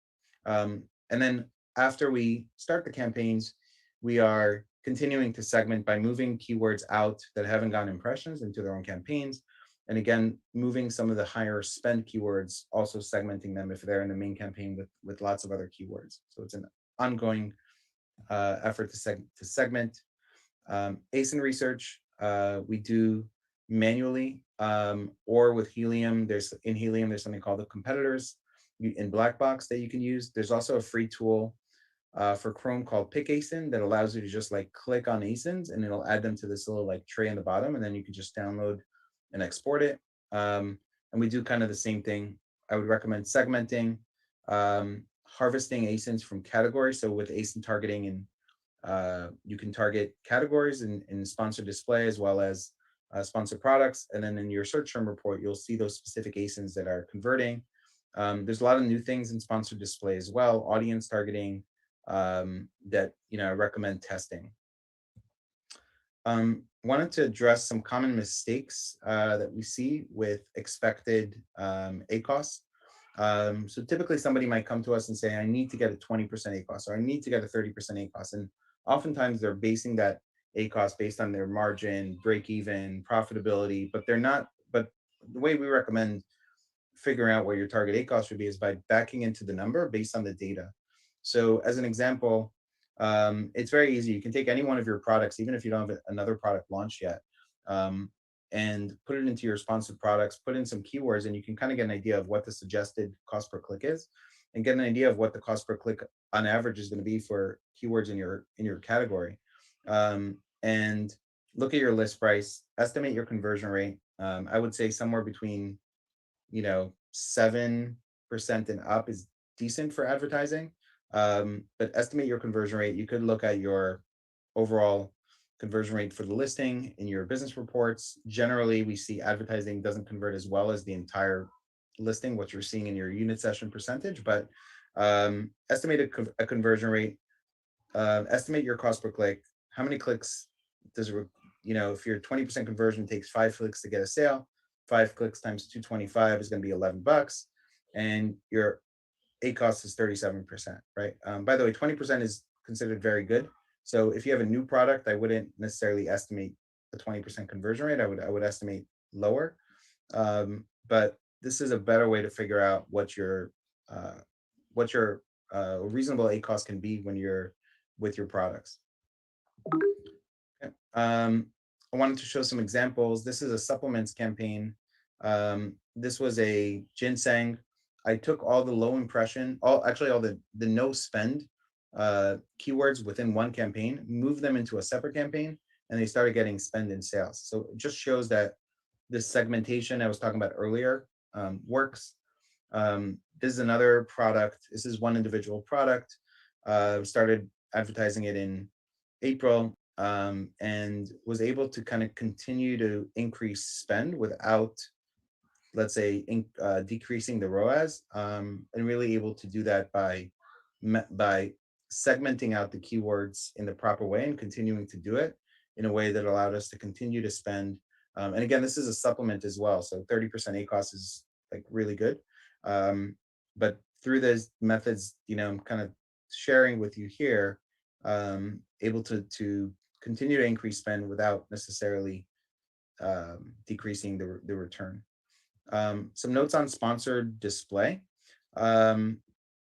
S1: And then after we start the campaigns, we are continuing to segment by moving keywords out that haven't gotten impressions into their own campaigns. And again, moving some of the higher spend keywords, also segmenting them if they're in the main campaign with lots of other keywords. So it's an ongoing effort to segment. ASIN research, we do manually or with Helium. In Helium, there's something called the competitors in black box that you can use. There's also a free tool for Chrome called Pick ASIN that allows you to just like click on ASINs and it'll add them to this little like tray in the bottom, and then you can just download and export it. And we do kind of the same thing. I would recommend segmenting, harvesting ASINs from categories. So with ASIN targeting, and you can target categories in sponsored display as well as sponsored products. And then in your search term report, you'll see those specific ASINs that are converting. There's a lot of new things in sponsored display as well, audience targeting that I recommend testing. Wanted to address some common mistakes that we see with expected ACOS. So typically somebody might come to us and say, I need to get a 20% ACOS, or I need to get a 30% ACOS. And oftentimes they're basing that ACOS based on their margin, break even, profitability, but they're not. But the way we recommend figuring out what your target ACOS should be is by backing into the number based on the data. So as an example, it's very easy. You can take any one of your products, even if you don't have another product launched yet, and put it into your sponsored products, put in some keywords, and you can kind of get an idea of what the suggested cost per click is, and get an idea of what the cost per click on average is going to be for keywords in your category. And look at your list price, estimate your conversion rate. I would say somewhere between 7% and up is decent for advertising. But estimate your conversion rate. You could look at your overall conversion rate for the listing in your business reports. Generally, we see advertising doesn't convert as well as the entire listing, what you're seeing in your unit session percentage, but estimate a conversion rate, estimate your cost per click. How many clicks does it, if your 20% conversion takes 5 clicks to get a sale, 5 clicks times 225 is going to be $11, and your ACOS is 37%, right? By the way, 20% is considered very good. So if you have a new product, I wouldn't necessarily estimate a 20% conversion rate. I would estimate lower. But this is a better way to figure out what your reasonable ACOS can be when you're with your products. Okay. I wanted to show some examples. This is a supplements campaign. This was a ginseng. I took all the low impression, all the no spend keywords within one campaign, moved them into a separate campaign, and they started getting spend in sales. So it just shows that this segmentation I was talking about earlier works. This is another product. This is one individual product. Started advertising it in April and was able to kind of continue to increase spend without, let's say, decreasing the ROAS, and really able to do that by segmenting out the keywords in the proper way and continuing to do it in a way that allowed us to continue to spend. And again, this is a supplement as well. So 30% ACOS is like really good. But through those methods, I'm kind of sharing with you here, able to continue to increase spend without necessarily decreasing the return. Some notes on sponsored display.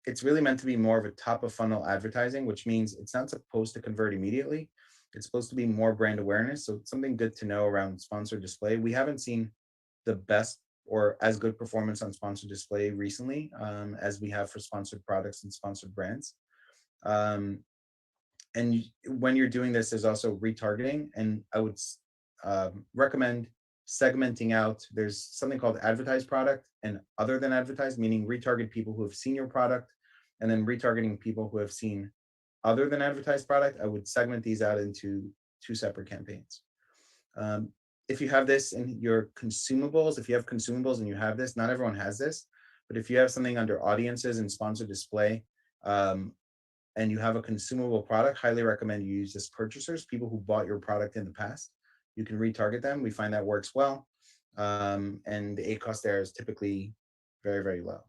S1: It's really meant to be more of a top of funnel advertising, which means it's not supposed to convert immediately. It's supposed to be more brand awareness. So it's something good to know around sponsored display. We haven't seen the best or as good performance on sponsored display recently as we have for sponsored products and sponsored brands. And when you're doing this, there's also retargeting. And I would recommend segmenting out. There's something called advertised product and other than advertised, meaning retarget people who have seen your product, and then retargeting people who have seen other than advertised product. I would segment these out into 2 separate campaigns. If you have this in your consumables, if you have consumables and you have this, not everyone has this, but if you have something under audiences and sponsored display, and you have a consumable product, highly recommend you use this purchasers, people who bought your product in the past. You can retarget them. We find that works well. And the ACOS there is typically very, very low.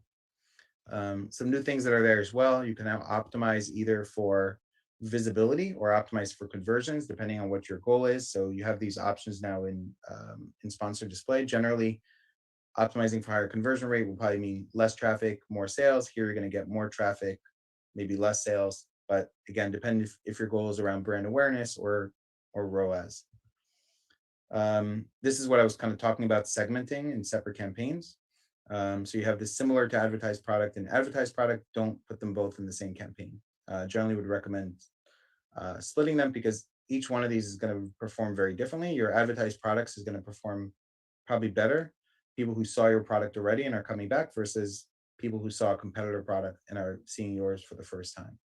S1: Some new things that are there as well. You can now optimize either for visibility or optimize for conversions, depending on what your goal is. So you have these options now in sponsored display. Generally, optimizing for higher conversion rate will probably mean less traffic, more sales. Here, you're going to get more traffic, maybe less sales. But again, depending if your goal is around brand awareness or ROAS. This is what I was kind of talking about, segmenting in separate campaigns. So you have this similar to advertised product and advertised product. Don't put them both in the same campaign. Generally would recommend splitting them because each one of these is going to perform very differently. Your advertised products is going to perform probably better. People who saw your product already and are coming back versus people who saw a competitor product and are seeing yours for the first time.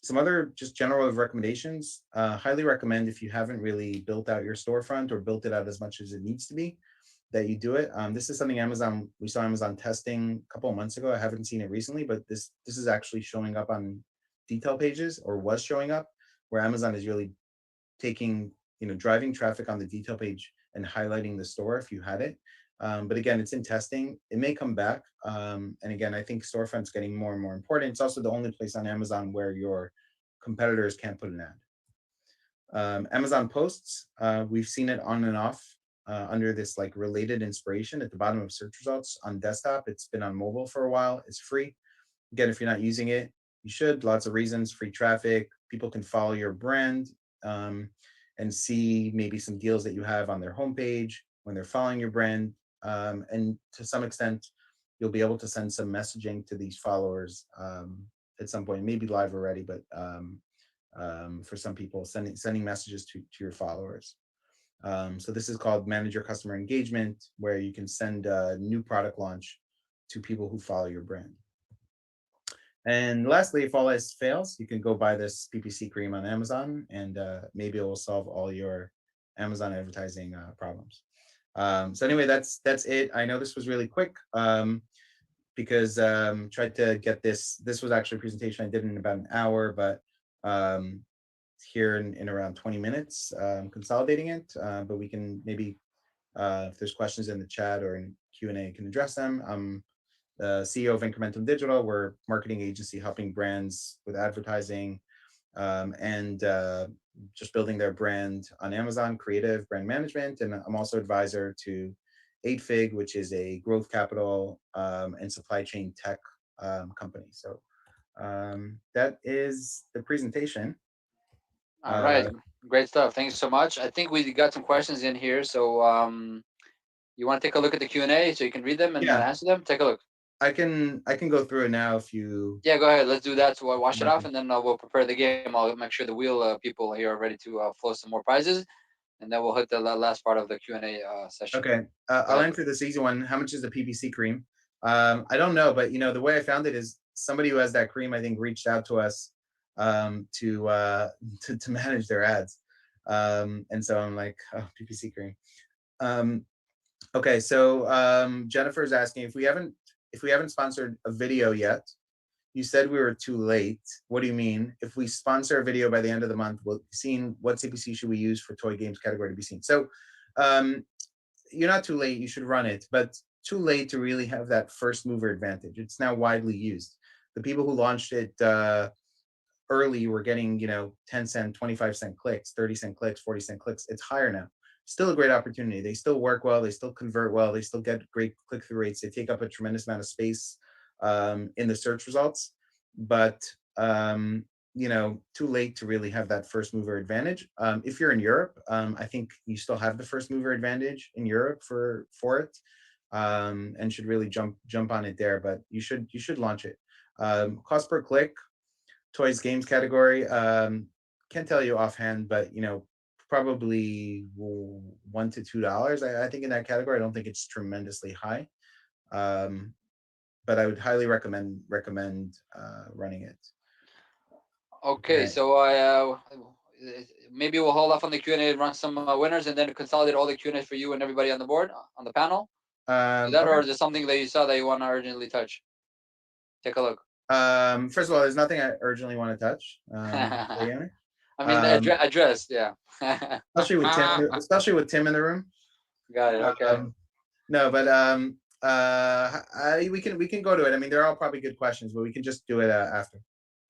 S1: Some other just general recommendations, highly recommend if you haven't really built out your storefront or built it out as much as it needs to be, that you do it. This is something we saw Amazon testing a couple of months ago. I haven't seen it recently, but this is actually showing up on detail pages, or was showing up, where Amazon is really taking, driving traffic on the detail page and highlighting the store if you had it. But again, it's in testing. It may come back. And again, I think storefront's getting more and more important. It's also the only place on Amazon where your competitors can't put an ad. Amazon posts, we've seen it on and off under this like related inspiration at the bottom of search results on desktop. It's been on mobile for a while. It's free. Again, if you're not using it, you should. Lots of reasons, free traffic. People can follow your brand and see maybe some deals that you have on their homepage when they're following your brand. And to some extent, you'll be able to send some messaging to these followers at some point, maybe live already, but for some people, sending messages to your followers. So this is called Manage Your Customer Engagement, where you can send a new product launch to people who follow your brand. And lastly, if all else fails, you can go buy this PPC cream on Amazon, and maybe it will solve all your Amazon advertising problems. So anyway, that's it. I know this was really quick because tried to get this. This was actually a presentation I did in about an hour, but here in around 20 minutes, consolidating it. But we can maybe, if there's questions in the chat or in Q&A, can address them. I'm the CEO of Incrementum Digital. We're a marketing agency helping brands with advertising and just building their brand on Amazon, creative brand management. And I'm also advisor to 8Fig, which is a growth capital and supply chain tech company. So that is the presentation.
S2: All right, great stuff. Thanks so much. I think we got some questions in here. So you want to take a look at the Q&A so you can read them and answer them? Take a look.
S1: I can go through it now if you.
S2: Yeah, go ahead. Let's do that. So wash it
S1: Okay.
S2: off, and then we'll prepare the game. I'll make sure the wheel people here are ready to flow some more prizes, and then we'll hit the last part of the Q&A session.
S1: Okay, I'll answer this easy one. How much is the PPC cream? I don't know, but the way I found it is somebody who has that cream, I think, reached out to us to manage their ads, and so I'm like, oh, PPC cream. Okay, so Jennifer's asking if we haven't sponsored a video yet. You said we were too late. What do you mean? If we sponsor a video by the end of the month, we'll be seeing what CPC should we use for toy games category to be seen. So you're not too late. You should run it, but too late to really have that first mover advantage. It's now widely used. The people who launched it early were getting 10 cent, 25 cent clicks, 30 cent clicks, 40 cent clicks. It's higher now. Still a great opportunity. They still work well. They still convert well. They still get great click-through rates. They take up a tremendous amount of space in the search results, but too late to really have that first mover advantage. If you're in Europe, I think you still have the first mover advantage in Europe for it, and should really jump on it there. But you should launch it. Cost per click, toys games category. Can't tell you offhand, but probably $1 to $2. I think in that category. I don't think it's tremendously high. But I would highly recommend running it.
S2: Okay, so maybe we'll hold off on the Q&A and run some winners, and then consolidate all the Q&A for you and everybody on the board on the panel. Or is there something that you saw that you want to urgently touch? Take a look.
S1: First of all, there's nothing I urgently want to touch.
S2: I mean, addressed, yeah.
S1: especially with Tim in the room.
S2: Got it. Okay.
S1: No, but we can go to it. I mean, they're all probably good questions, but we can just do it after.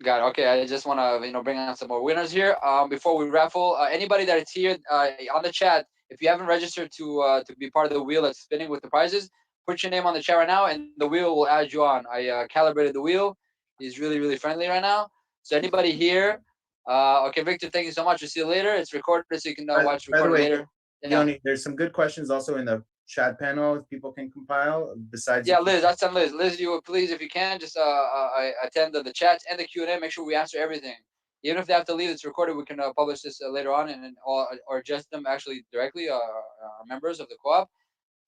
S2: Got it. Okay, I just want to bring on some more winners here. Before we raffle, anybody that's here on the chat, if you haven't registered to be part of the wheel that's spinning with the prizes, put your name on the chat right now, and the wheel will add you on. I calibrated the wheel. He's really, really friendly right now. So anybody here? Okay, Victor, thank you so much. We'll see you later. It's recorded, so you can watch recorded later.
S1: Yoni, there's some good questions also in the chat panel if people can compile. Besides,
S2: Liz, that's on Liz. Liz, you please, if you can, just attend the chats and the Q&A. Make sure we answer everything. Even if they have to leave, it's recorded. We can publish this later on or adjust them actually directly. Our members of the co-op.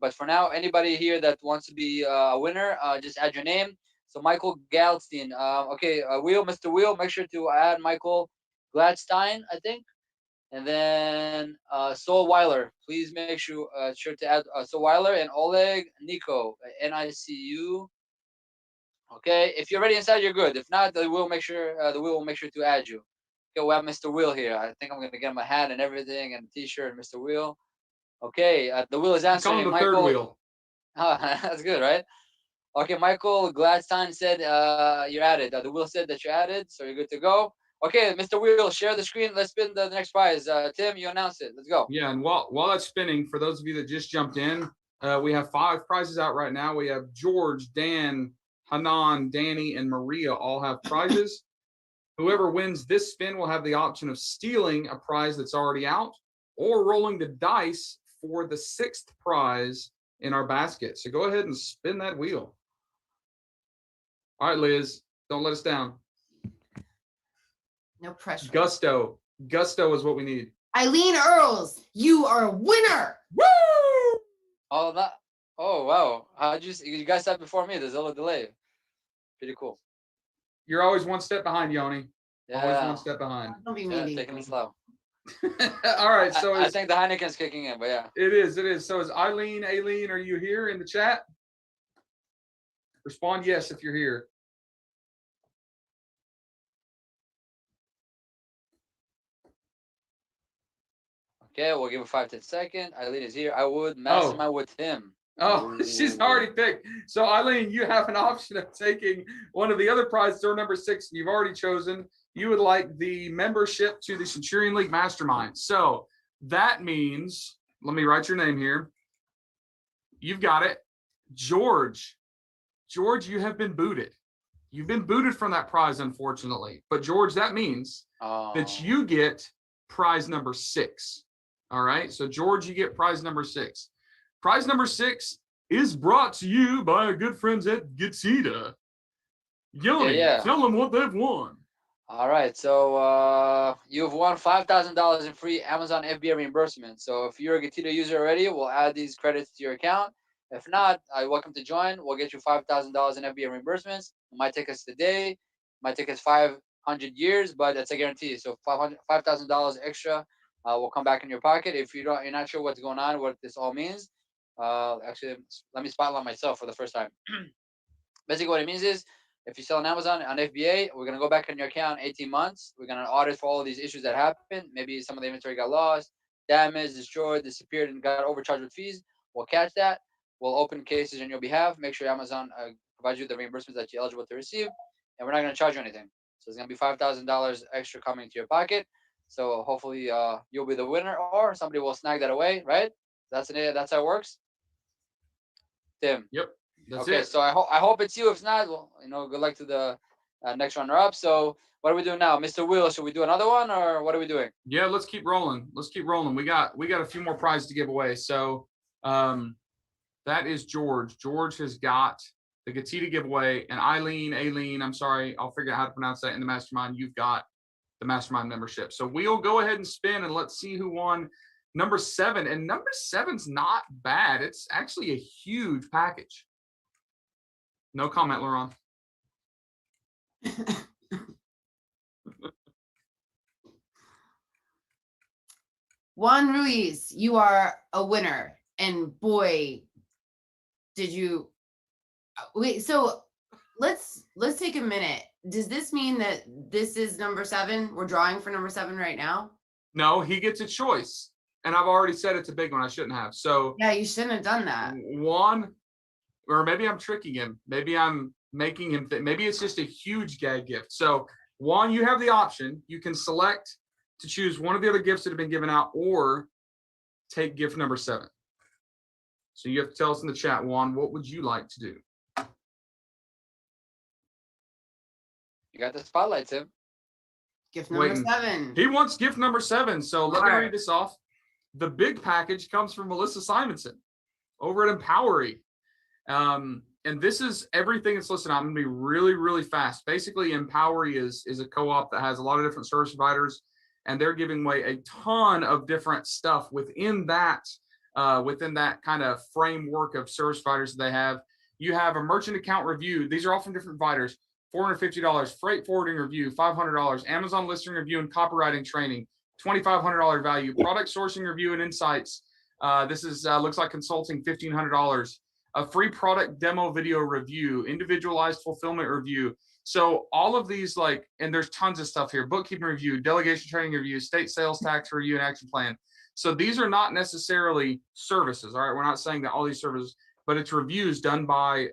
S2: But for now, anybody here that wants to be a winner, just add your name. So Michael Galstein. Okay, Mr. Wheel, make sure to add Michael Gladstein, I think. And then Sol Weiler, please make sure to add Sol Weiler and Oleg Nico, NICU. Okay, if you're already inside, you're good. If not, the wheel will make sure to add you. Okay, we have Mr. Wheel here. I think I'm gonna get him a hat and everything and a T-shirt and Mr. Wheel. Okay, the wheel is answering.
S4: Call him the
S2: Michael.
S4: third wheel.
S2: Oh, that's good, right? Okay, Michael Gladstein said you're added. The wheel said that you're added, so you're good to go. Okay, Mr. Wheel, share the screen. Let's spin the next prize. Tim, you announce it. Let's go.
S4: Yeah, and while that's spinning, for those of you that just jumped in, we have 5 prizes out right now. We have George, Dan, Hanan, Danny, and Maria all have prizes. Whoever wins this spin will have the option of stealing a prize that's already out or rolling the dice for the 6th prize in our basket. So go ahead and spin that wheel. All right, Liz, don't let us down.
S3: No pressure.
S4: Gusto is what we need.
S3: Eileen Earls, you are a winner.
S4: Woo!
S2: Oh wow! You guys said before me? There's a little delay. Pretty cool.
S4: You're always one step behind, Yoni.
S2: Yeah.
S4: Always one step behind.
S3: Don't be
S2: Yeah,
S3: mean.
S2: taking it slow.
S4: All right, so
S2: I think the Heineken's kicking in, but yeah.
S4: It is. So is Aileen, are you here in the chat? Respond yes if you're here.
S2: Okay, we'll give it 5-10 seconds. Eileen is here. I would mastermind with him.
S4: Oh, she's already picked. So Eileen, you have an option of taking one of the other prizes, or number 6. You've already chosen. You would like the membership to the Centurion League Mastermind. So that means, let me write your name here. You've got it. George, you have been booted. You've been booted from that prize, unfortunately. But George, that means that you get prize number 6. All right. So George, you get prize number 6. Prize number 6 is brought to you by our good friends at Getita. Yoni,
S2: Yeah.
S4: tell them what they've won.
S2: All right, so you've won $5,000 in free Amazon FBA reimbursement. So if you're a Getita user already, we'll add these credits to your account. If not, welcome to join. We'll get you $5,000 in FBA reimbursements. It might take us today, it might take us 500 years, but that's a guarantee. So $5,000 extra will come back in your pocket. If you're not sure what's going on, what this all means, actually, let me spotlight myself for the first time. Basically, what it means is, if you sell on Amazon on FBA, we're gonna go back in your account 18 months. We're gonna audit for all of these issues that happened. Maybe some of the inventory got lost, damaged, destroyed, disappeared, and got overcharged with fees. We'll catch that. We'll open cases on your behalf. Make sure Amazon provides you the reimbursements that you're eligible to receive, and we're not gonna charge you anything. So it's gonna be $5,000 extra coming to your pocket. So hopefully you'll be the winner, or somebody will snag that away, right? That's how it works. Tim.
S4: Yep. That's
S2: okay,
S4: it.
S2: so I hope it's you. If not, well, good luck to the next runner up. So what are we doing now, Mr. Will? Should we do another one, or what are we doing?
S4: Yeah, let's keep rolling. We got a few more prizes to give away. So that is George. George has got the Getita giveaway, and Aileen, I'm sorry, I'll figure out how to pronounce that in the mastermind. You've got the mastermind membership. So we'll go ahead and spin, and let's see who won number 7. And number 7's not bad. It's actually a huge package. No comment, Liran.
S3: Juan Ruiz, you are a winner. And boy, did you wait. So let's take a minute. Does this mean that this is number 7? We're drawing for number 7 right now?
S4: No, he gets a choice. And I've already said it's a big one. I shouldn't have. So
S3: yeah, you shouldn't have done that.
S4: Juan, or maybe I'm tricking him. Maybe I'm making him think. Maybe it's just a huge gag gift. So Juan, you have the option. You can select to choose one of the other gifts that have been given out, or take gift number 7. So you have to tell us in the chat, Juan, what would you like to do?
S2: You got the spotlight, Tim.
S3: Gift number 7.
S4: He wants gift number 7. So let me read this off. The big package comes from Melissa Simonson over at Empowery. And this is everything that's listed. I'm going to be really, really fast. Basically, Empowery is a co-op that has a lot of different service providers, and they're giving away a ton of different stuff within that kind of framework of service providers that they have. You have a merchant account review. These are all from different providers. $450, freight forwarding review, $500, Amazon listing review and copywriting training, $2,500 value, product sourcing review and insights. This is looks like consulting, $1,500. A free product demo video review, individualized fulfillment review. So all of these, and there's tons of stuff here: bookkeeping review, delegation training review, state sales tax review and action plan. So these are not necessarily services. All right, we're not saying that all these services, but it's reviews done by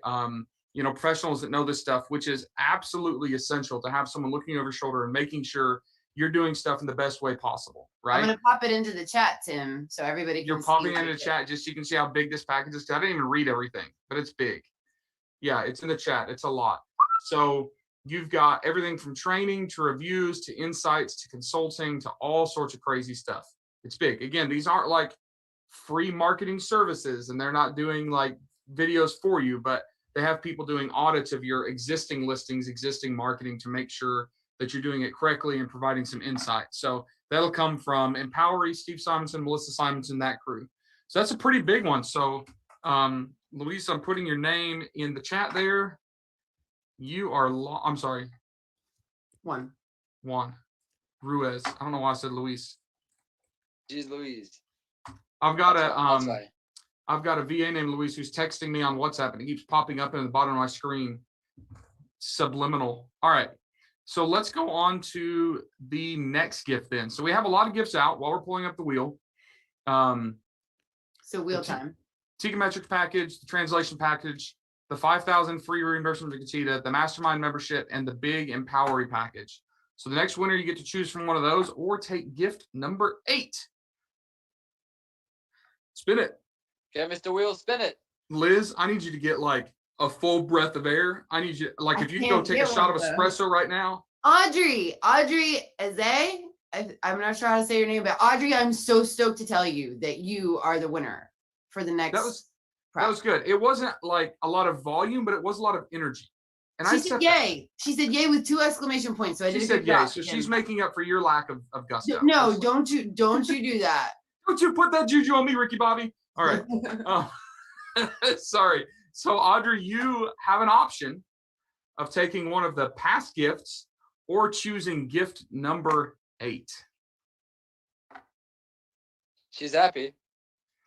S4: professionals that know this stuff, which is absolutely essential to have someone looking over your shoulder and making sure you're doing stuff in the best way possible, right?
S3: I'm going to pop it into the chat, Tim, so everybody can
S4: You're popping into the chat just so you can see how big this package is. I didn't even read everything, but it's big. Yeah, it's in the chat. It's a lot. So you've got everything from training to reviews to insights to consulting to all sorts of crazy stuff. It's big. Again, these aren't like free marketing services, and they're not doing like videos for you, but they have people doing audits of your existing listings, existing marketing to make sure that you're doing it correctly and providing some insight. So that'll come from Empowery, Steve Simonson, Melissa Simonson, that crew. So that's a pretty big one. So Luis, I'm putting your name in the chat there. You are, I'm sorry.
S3: Juan
S4: Ruiz. I don't know why I said Luis.
S2: Jeez Louise.
S4: I've got a VA named Luis who's texting me on WhatsApp, and it keeps popping up in the bottom of my screen. Subliminal. All right. So let's go on to the next gift then. So we have a lot of gifts out while we're pulling up the wheel.
S3: So wheel time.
S4: Teikametrics package, the translation package, the 5,000 free reimbursement to Getita, the mastermind membership, and the big Empowery package. So the next winner, you get to choose from one of those or take gift number 8. Spin it.
S2: Okay, Mr. Wheel, spin it.
S4: Liz, I need you to get like a full breath of air. I need you, like, if you can go take a shot of espresso right now.
S3: Audrey Aze, I'm not sure how to say your name, but Audrey, I'm so stoked to tell you that you are the winner for the next
S4: That was good. It wasn't like a lot of volume, but it was a lot of energy. And
S3: She said yay. She said yay with 2 exclamation points. So I
S4: She
S3: did a
S4: said
S3: good
S4: yay.
S3: job.
S4: So she's making up for your lack of gusto.
S3: No,
S4: That's-
S3: don't you do that.
S4: Don't you put that juju on me, Ricky Bobby. All right. Sorry. So Audrey, you have an option of taking one of the past gifts or choosing gift number 8.
S2: She's happy.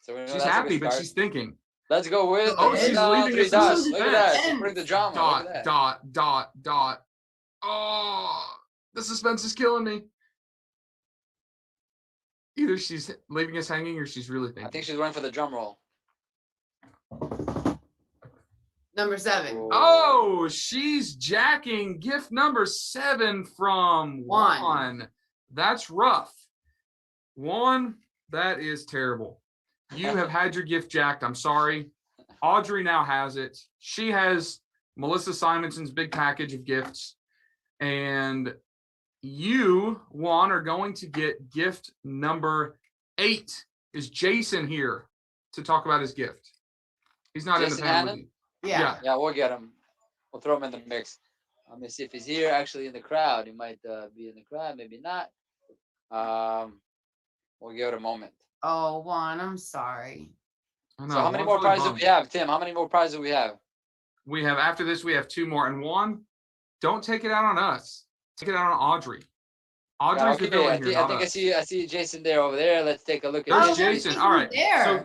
S2: So we know
S4: She's
S2: that's a
S4: happy,
S2: good
S4: but
S2: start.
S4: she's thinking.
S2: Let's go with
S4: Oh, she's leaving
S2: 3
S4: us in
S2: dots. Look at that.
S4: suspense.
S2: She bring the drama. Look at that.
S4: Dot. Oh, the suspense is killing me. Either she's leaving us hanging or she's really thinking.
S2: I think she's waiting for the drum roll.
S3: Number 7.
S4: Oh, she's jacking gift number 7 from Juan. That's rough. Juan, that is terrible. You have had your gift jacked. I'm sorry. Audrey now has it. She has Melissa Simonson's big package of gifts. And you, Juan, are going to get gift number 8. Is Jason here to talk about his gift? He's not in the panel with you.
S3: Yeah.
S2: Yeah, we'll get him. We'll throw him in the mix. Let me see if he's here actually in the crowd. He might be in the crowd, maybe not. We'll give it a moment.
S3: Oh, Juan, I'm sorry.
S4: I know,
S2: So how many
S4: Juan's
S2: more
S4: really
S2: prizes do
S4: bummed.
S2: we have, Tim? How many more prizes do we have?
S4: We have, after this, we have 2 more. And Juan, don't take it out on us. Take it out on Audrey. Audrey's the villain here, not us.
S2: I see Jason there over there. Let's take a look at
S4: There's
S2: this.
S4: Jason. All right.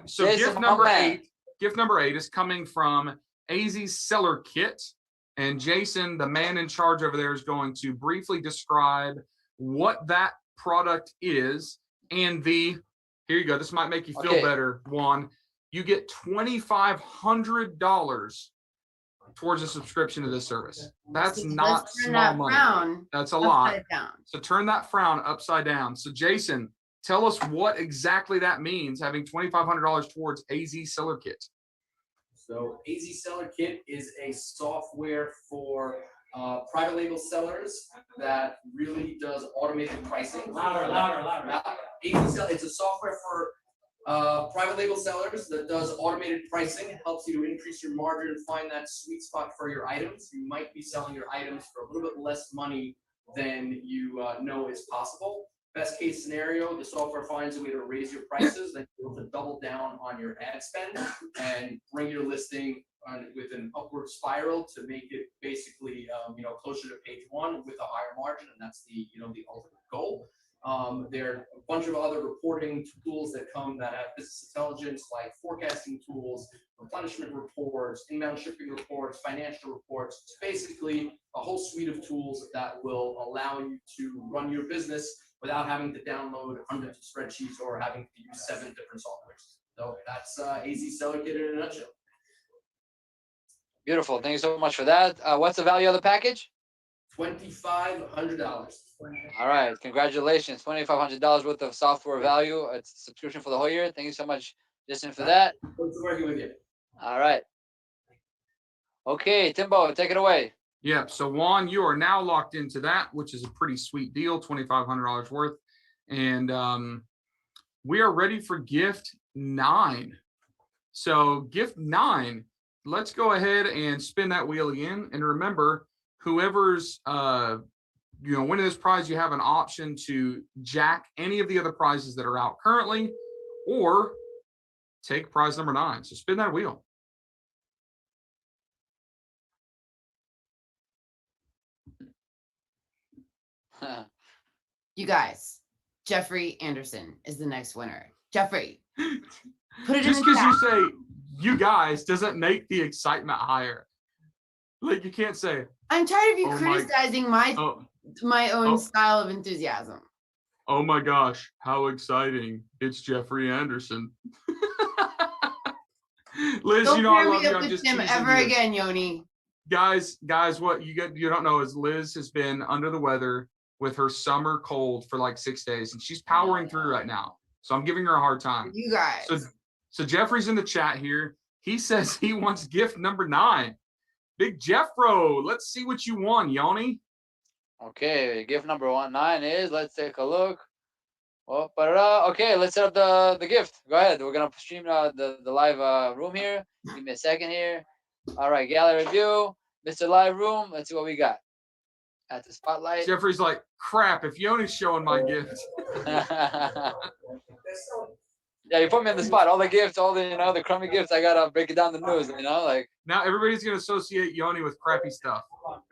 S4: So
S2: Jason,
S4: gift
S2: my
S4: number
S2: man.
S4: 8. Gift number 8 is coming from AZ's Seller Kit. And Jason, the man in charge over there, is going to briefly describe what that product is. And here you go. This might make you feel better, Juan. You get $2,500 towards a subscription to this service. That's not small money. That's a lot. So turn that frown upside down. So Jason, tell us what exactly that means, having $2,500 towards AZ Seller Kit.
S9: So AZ Seller Kit is a software for private label sellers that really does automated pricing.
S8: Louder.
S9: AZ Seller, it's a software for private label sellers that does automated pricing. It helps you to increase your margin and find that sweet spot for your items. You might be selling your items for a little bit less money than you know is possible. Best case scenario, the software finds a way to raise your prices, then you're able to double down on your ad spend and bring your listing with an upward spiral to make it basically closer to page 1 with a higher margin, and that's the the ultimate goal. There are a bunch of other reporting tools that have business intelligence, like forecasting tools, replenishment reports, inbound shipping reports, financial reports. It's basically a whole suite of tools that will allow you to run your business without having to download hundreds of spreadsheets or having to use 7 different softwares. So that's AZ Seller Kit in a nutshell.
S2: Beautiful. Thank you so much for that. What's the value of the package?
S9: $2,500.
S2: All right. Congratulations. $2,500 worth of software value. It's a subscription for the whole year. Thank you so much, Jason, for that.
S9: Thanks for working with you.
S2: All right. Okay, Timbo, take it away.
S4: Yeah, so Juan, you are now locked into that, which is a pretty sweet deal, $2,500 worth. And we are ready for gift 9. So gift 9, let's go ahead and spin that wheel again. And remember, whoever's winning this prize, you have an option to jack any of the other prizes that are out currently or take prize number 9. So spin that wheel.
S3: You guys, Jeffrey Anderson is the next winner. Jeffrey, put it
S4: just
S3: in the chat.
S4: because you say you guys doesn't make the excitement higher. Like, you can't say,
S3: I'm tired of you
S4: Oh my-
S3: criticizing my own style of enthusiasm.
S4: oh my gosh, how exciting. It's Jeffrey Anderson. Liz,
S3: Don't
S4: you know I
S3: pair
S4: love
S3: me
S4: you.
S3: up
S4: I'm
S3: with
S4: just
S3: him
S4: teasing
S3: ever
S4: you.
S3: again, Yoni.
S4: Guys, what you don't know is Liz has been under the weather with her summer cold for like 6 days, and she's powering through right now. So I'm giving her a hard time.
S3: You guys.
S4: So Jeffrey's in the chat here. He says he wants gift number 9. Big Jeffro, let's see what you won, Yoni.
S2: Okay, gift number 9 is, let's take a look. Well, but okay, let's set up the gift. Go ahead. We're gonna stream the live room here. Give me a second here. All right, gallery view, Mr. Live Room. Let's see what we got. At the spotlight.
S4: Jeffrey's like, crap, if Yoni's showing my gift.
S2: Yeah, you put me on the spot. All the gifts, all the the crummy gifts. I gotta break it down the news. Like
S4: now everybody's gonna associate Yoni with crappy stuff.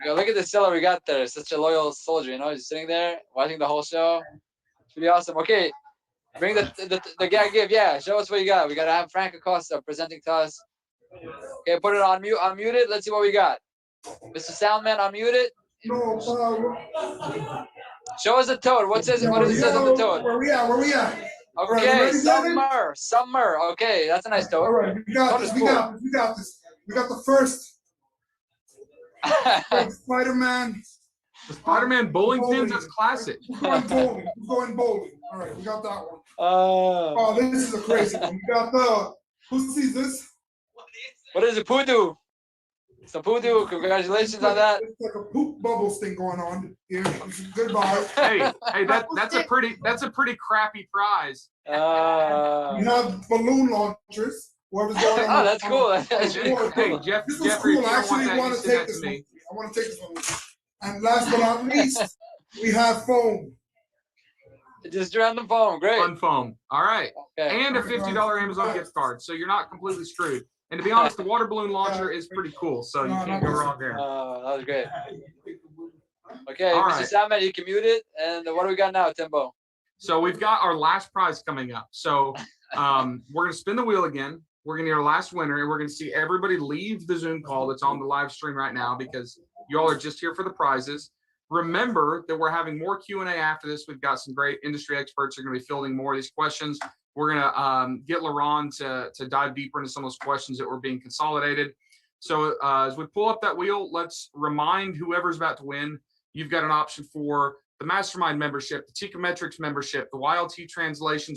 S2: Look at the seller we got there. Such a loyal soldier. He's sitting there watching the whole show. It's pretty awesome. Okay, bring the gag gift. Yeah, show us what you got. We gotta have Frank Acosta presenting to us. Okay, put it on mute. Unmute it. Let's see what we got. Mr. Soundman, unmute it.
S10: No,
S2: show us the toad. What does it say on the toad?
S10: Where we at?
S2: Okay, summer. Okay, that's a nice toad.
S10: All right, we got this. We got this. We got the first Spider-Man.
S4: The Spider-Man bowling pins. That's classic.
S10: We're going bowling. All right, we got that one. Oh, this is a crazy one. We got who sees this?
S2: What is it? Poodoo. It's a poodoo. Congratulations on that.
S10: It's like a poop bubbles thing going on. Yeah, goodbye.
S4: Hey, that's a pretty crappy prize.
S10: You have balloon launchers. Whoever's going on.
S2: Oh, that's cool.
S4: Hey,
S10: This is cool. I actually want to take this one. I want to take this one. And last but not least, we have foam.
S2: Just random foam. Great.
S4: Fun foam. All right.
S2: Okay.
S4: And a $50 Amazon gift card. So you're not completely screwed. And to be honest, the water balloon launcher is pretty cool. So you can't go wrong there.
S2: That was great. Okay,
S4: All
S2: Mr.
S4: right.
S2: Salman, you can mute it. And what do we got now, Timbo?
S4: So we've got our last prize coming up. So we're going to spin the wheel again. We're going to get our last winner, and we're going to see everybody leave the Zoom call that's on the live stream right now because you all are just here for the prizes. Remember that we're having more Q&A after this. We've got some great industry experts who are going to be fielding more of these questions. We're going to get Liran to dive deeper into some of those questions that were being consolidated. So as we pull up that wheel, let's remind whoever's about to win, you've got an option for the Mastermind membership, the Teikametrics membership, the YLT translation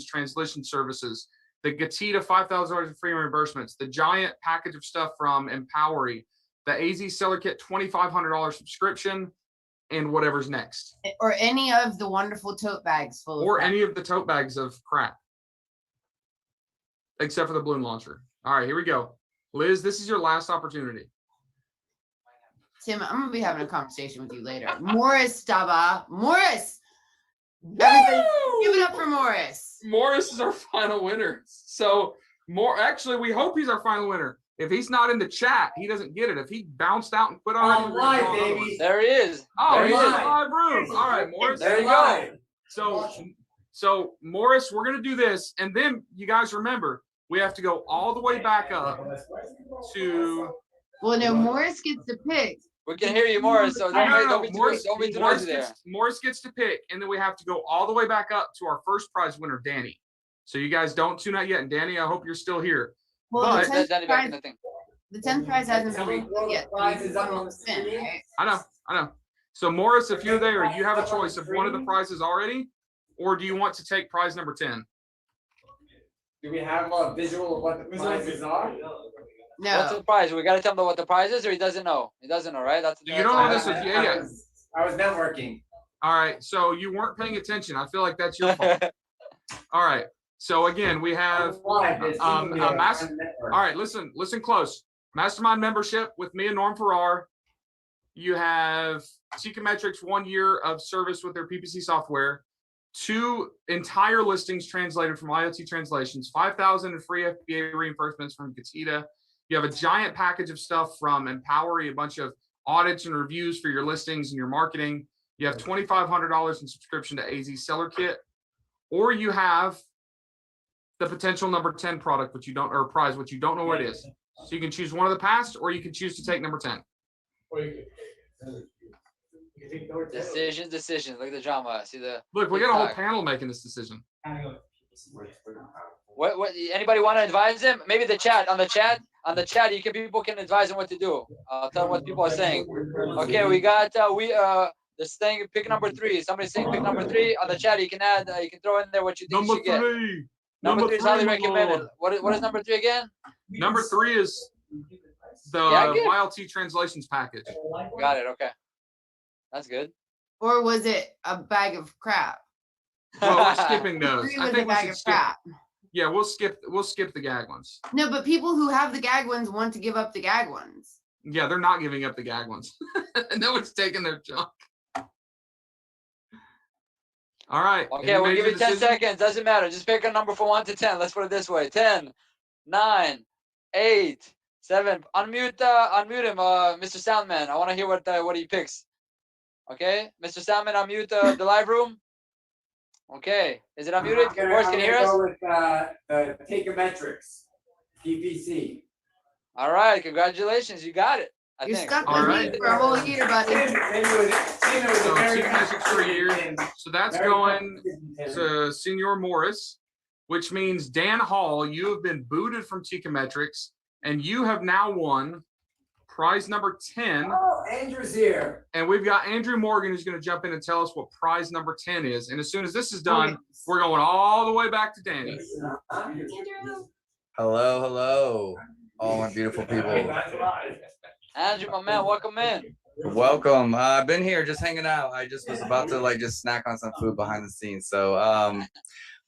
S4: services, the Gatita $5,000 in free reimbursements, the giant package of stuff from Empowery, the AZ Seller Kit $2,500 subscription, and whatever's next.
S3: Or any of the wonderful tote bags full of
S4: Or
S3: crap.
S4: any of the tote bags of crap. Except for the balloon launcher. All right, here we go. Liz, this is your last opportunity.
S3: Tim, I'm gonna be having a conversation with you later. Morris Daba. Morris! Everybody give it up for Morris.
S4: Morris is our final winner. So actually, we hope he's our final winner. If he's not in the chat, he doesn't get it. If he bounced out and quit on
S9: I'm live, baby.
S2: There he is.
S4: Oh,
S2: there
S4: he's
S2: he
S4: in
S2: is.
S4: the live room. All right, Morris.
S2: There you go.
S4: So Morris, we're gonna do this, and then you guys remember we have to go all the way back up to.
S3: Well, no, Morris gets to pick.
S2: We can hear you, Morris. So don't be too noisy there.
S4: Morris gets to pick, and then we have to go all the way back up to our first prize winner, Danny. So you guys don't tune out yet, and Danny, I hope you're still here.
S3: Well,
S4: But-
S3: the 10th prize hasn't been revealed yet. It's on the spin, right?
S4: I know. So Morris, if you're there, you have a choice of one of the prizes already, or do you want to take prize number 10?
S9: Do we have a visual of what the prizes are?
S3: No.
S2: What's the prize? We got to tell him what the prize is, or he doesn't know. He doesn't know, right?
S4: You don't know this. Yeah.
S9: I was networking.
S4: All right. So you weren't paying attention. I feel like that's your fault. All right. So again, we have all right. Listen close. Mastermind membership with me and Norm Farrar. You have Teikametrics 1 year of service with their PPC software. 2 entire listings translated from IoT translations. 5,000 in free FBA reimbursements from Gatita. You have a giant package of stuff from Empowery, a bunch of audits and reviews for your listings and your marketing. You have $2,500 in subscription to AZ Seller Kit, or you have the potential number 10 product, which you don't, or prize, which you don't know what it is. So you can choose one of the past, or you can choose to take number 10.
S2: Decisions. Look at the drama. See the.
S4: Look, we got a whole panel making this decision.
S2: What? Anybody want to advise him? Maybe the chat. On the chat, people can advise him what to do. Tell them what people are saying. Okay, we got this thing. Pick number 3. Somebody's saying pick number 3 on the chat. You can add. You can throw in there what you think you should get. Number 3 is highly recommended. What is number 3 again?
S4: Number 3 is the YLT translations package.
S2: Got it. Okay, that's good.
S3: Or was it a bag of crap?
S4: Well, we're skipping those.
S3: Agree
S4: I
S3: with
S4: think
S3: the
S4: we
S3: bag
S4: should
S3: of
S4: skip.
S3: crap.
S4: Yeah, we'll skip the gag ones.
S3: No, but people who have the gag ones want to give up the gag ones.
S4: Yeah, they're not giving up the gag ones. No one's taking their junk. All right.
S2: Okay, we'll give you 10 seconds. Doesn't matter. Just pick a number from 1 to 10. Let's put it this way: 10, 9, 8, 7. Unmute him, Mr. Soundman. I want to hear what he picks. Okay, Mr. Soundman, unmute the live room. Okay, is it unmuted? Boris, can you hear us?
S11: I'm gonna go with Teikametrics, PPC.
S2: All right, congratulations, you got it.
S3: You're
S2: think.
S3: stuck
S4: All
S3: with
S4: right.
S3: me for a whole year, buddy.
S4: So Teikametrics for a year. So that's going to Senor Morris, which means Dan Hall, you have been booted from Teikametrics, and you have now won prize number 10.
S11: Oh, Andrew's here.
S4: And we've got Andrew Morgan who's going to jump in and tell us what prize number 10 is. And as soon as this is done, we're going all the way back to Danny.
S12: Hello, hello, all my beautiful people.
S2: Andrew, my man, welcome in.
S12: Welcome. I've been here just hanging out. I just was about to just snack on some food behind the scenes. So,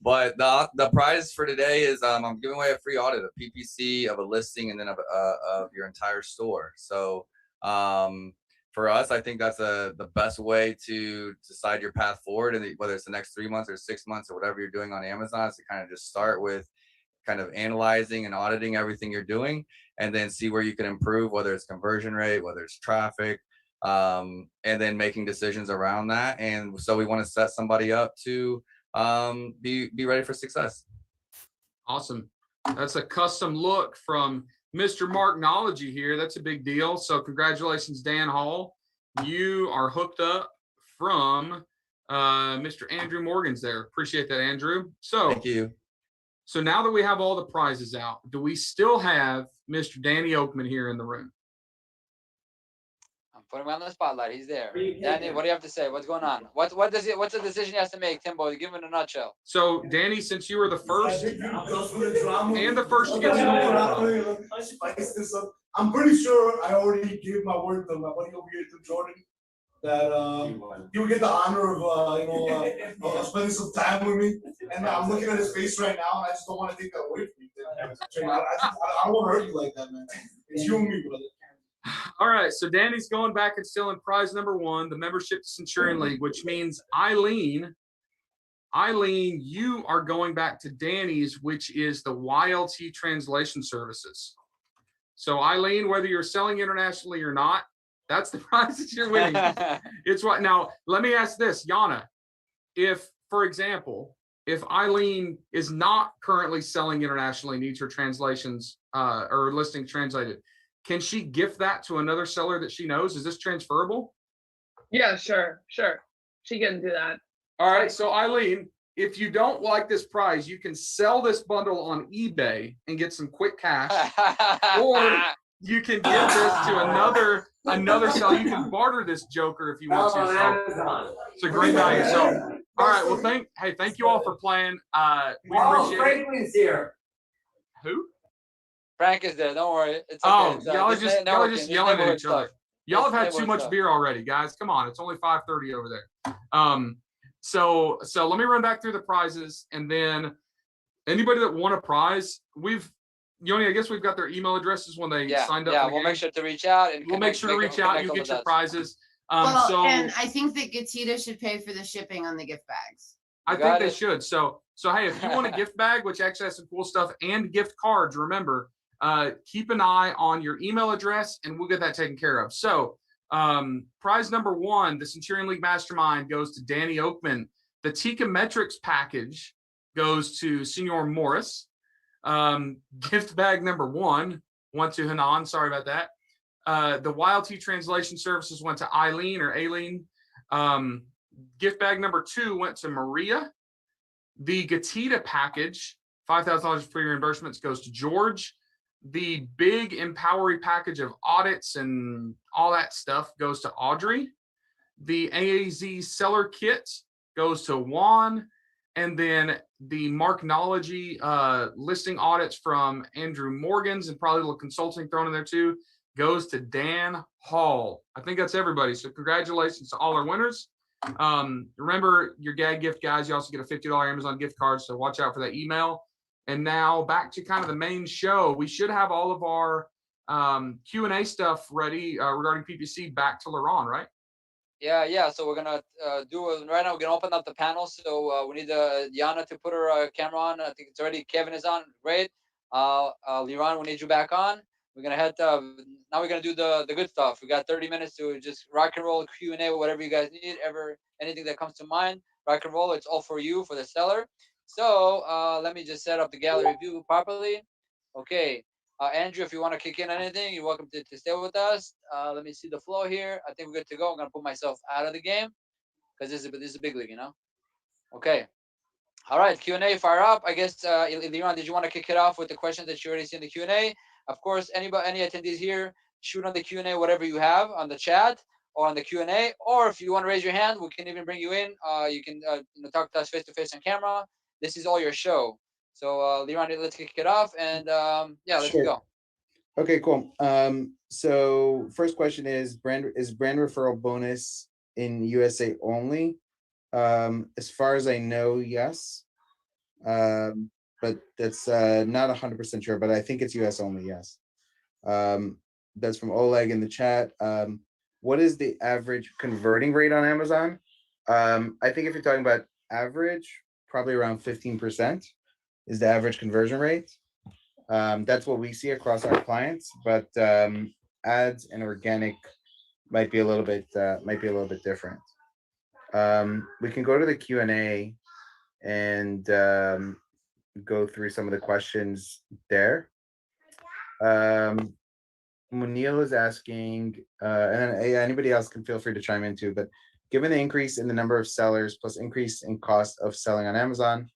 S12: but the prize for today is I'm giving away a free audit, a PPC of a listing, and then of your entire store. So for us, I think that's the best way to decide your path forward, and whether it's the next 3 months or 6 months or whatever you're doing on Amazon, is to kind of just start with kind of analyzing and auditing everything you're doing, and then see where you can improve, whether it's conversion rate, whether it's traffic, and then making decisions around that. And so we want to set somebody up to be ready for success.
S4: Awesome. That's a custom look from Mr. Marknology here. That's a big deal. So congratulations, Dan Hall. You are hooked up from Mr. Andrew Morgan's there. Appreciate that, Andrew. So
S12: thank you.
S4: So now that we have all the prizes out, do we still have Mr. Danny Oakman here in the room?
S2: I'm putting him on the spotlight. He's there. Danny, what do you have to say? What's going on? What's the decision he has to make, Timbo? Give him in a nutshell.
S4: So, Danny, since you were the first and the first to get started,
S7: I spice this up. I'm pretty sure I already gave my word to my buddy over here, to Jordan, that he would get the honor of spending some time with me. And I'm looking at his face right now, and I just don't want to take that away from you. I don't want to hurt you like that, man. It's you and me, brother.
S4: All right, so Danny's going back and stealing prize number 1, the membership to Centurion League, which means Eileen, you are going back to Danny's, which is the YLT translation services. So Eileen, whether you're selling internationally or not, that's the prize that you're winning. It's what. Now, let me ask this, Jana. If, for example, if Eileen is not currently selling internationally, needs her translations or listing translated, can she gift that to another seller that she knows? Is this transferable?
S5: Yeah, sure. She can do that.
S4: All right. So Eileen, if you don't like this prize, you can sell this bundle on eBay and get some quick cash, or you can give this to another seller. You can barter this joker if you want to. So it's a great value. So all right. Well, thank you all for playing. We appreciate
S11: Franklin's here.
S4: Who?
S2: Frank is there. Don't worry. It's okay.
S4: Oh,
S2: It's,
S4: y'all are just yelling at each other. Y'all have had too much
S2: stuff.
S4: beer already, guys. Come on, it's only 5:30 over there. So let me run back through the prizes, and then anybody that won a prize, Yoni, I guess we've got their email addresses when they signed up.
S2: Yeah, we'll make sure to reach out and
S4: we'll make sure to reach out. You get your prizes.
S3: And I think that Gatita should pay for the shipping on the gift bags.
S4: I think they should. So hey, if you want a gift bag, which actually has some cool stuff, and gift cards, remember, keep an eye on your email address and we'll get that taken care of. So prize number 1, the Centurion League Mastermind, goes to Danny Oakman. The Teikametrics package goes to Senor Morris. Gift bag number 1 went to Hanan. Sorry about that. The YLT translation services went to Eileen or Aileen. Gift bag number 2 went to Maria. The Gatita package, $5,000 free reimbursements, goes to George. The big Empowery package of audits and all that stuff goes to Audrey. The AAZ seller kit goes to Juan. And then the Marknology listing audits from Andrew Morgan's, and probably a little consulting thrown in there too, goes to Dan Hall. I think that's everybody. So congratulations to all our winners. Remember your gag gift, guys. You also get a $50 Amazon gift card, so watch out for that email. And now back to kind of the main show. We should have all of our Q&A stuff ready regarding PPC back to Liran, right?
S2: Yeah. So we're gonna do it right now. We're gonna open up the panel. So we need Jana to put her camera on. I think it's already. Kevin is on. Great. Liran, we need you back on. We're gonna head. Now we're gonna do the good stuff. We got 30 minutes to just rock and roll Q&A, whatever you guys need. Anything that comes to mind, rock and roll. It's all for you, for the seller. So let me just set up the gallery view properly. Okay. Andrew, if you want to kick in on anything, you're welcome to stay with us. Let me see the flow here. I think we're good to go. I'm gonna put myself out of the game because this is a big league, Okay. All right, Q&A, fire up. I guess Liran, did you want to kick it off with the questions that you already see in the Q&A? Of course, any attendees here, shoot on the Q&A whatever you have on the chat or on the Q&A, or if you want to raise your hand, we can even bring you in. You can talk to us face to face on camera. This is all your show. So Liran, let's kick it off, and let's go.
S1: Okay, cool. So first question is brand referral bonus in USA only? As far as I know, yes. But that's not 100% sure, but I think it's US only, yes. That's from Oleg in the chat. What is the average converting rate on Amazon? I think if you're talking about average, probably around 15% is the average conversion rate. That's what we see across our clients, but ads and organic might be a little bit different. We can go to the Q&A and go through some of the questions there. Munil is asking, and then anybody else can feel free to chime in too, but given the increase in the number of sellers plus increase in cost of selling on Amazon,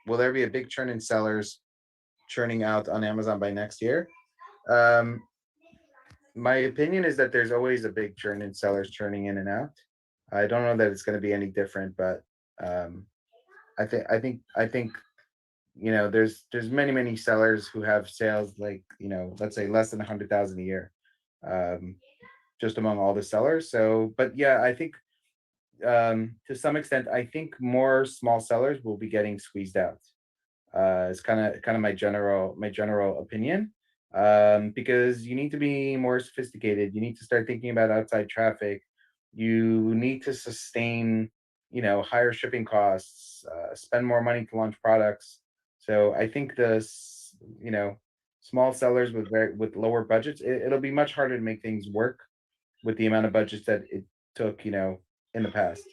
S1: will there be a big churn in sellers churning out on Amazon by next year? My opinion is that there's always a big churn in sellers churning in and out. I don't know that it's going to be any different, but I think there's many sellers who have sales like let's say less than 100,000 a year, just among all the sellers. So, but yeah, I think to some extent, I think more small sellers will be getting squeezed out. It's kind of my general opinion, because you need to be more sophisticated. You need to start thinking about outside traffic. You need to sustain, higher shipping costs, spend more money to launch products. So I think small sellers with lower budgets, it'll be much harder to make things work with the amount of budgets that it took, in the past.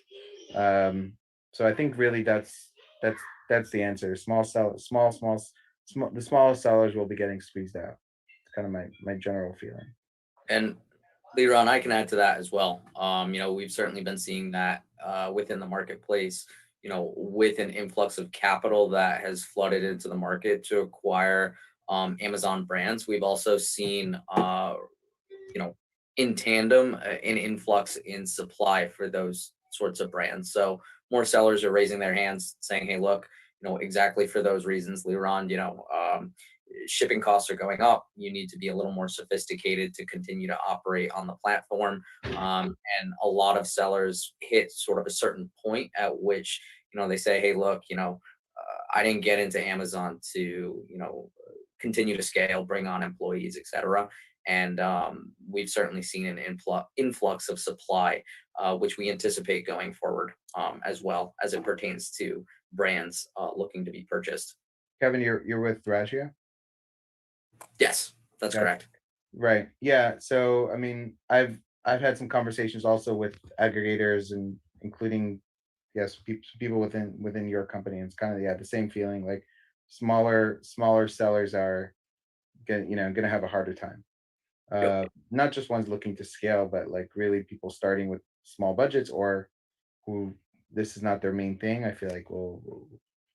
S1: So I think really that's the answer. The small sellers will be getting squeezed out. It's kind of my general feeling.
S6: And Liran, I can add to that as well. We've certainly been seeing that within the marketplace, with an influx of capital that has flooded into the market to acquire Amazon brands. We've also seen, in tandem, an influx in supply for those sorts of brands. So more sellers are raising their hands saying, hey, look, exactly for those reasons, Liran, shipping costs are going up. You need to be a little more sophisticated to continue to operate on the platform. And a lot of sellers hit sort of a certain point at which, they say, hey, look, I didn't get into Amazon to, continue to scale, bring on employees, et cetera. And we've certainly seen an influx of supply, which we anticipate going forward as well as it pertains to brands looking to be purchased.
S1: Kevin, you're with Thrasio?
S6: Yes, that's correct.
S1: Right. Yeah. So I mean, I've had some conversations also with aggregators and including people within your company. And it's kind of the same feeling. Like smaller sellers are gonna have a harder time. Not just ones looking to scale, but like really people starting with small budgets or who this is not their main thing. I feel like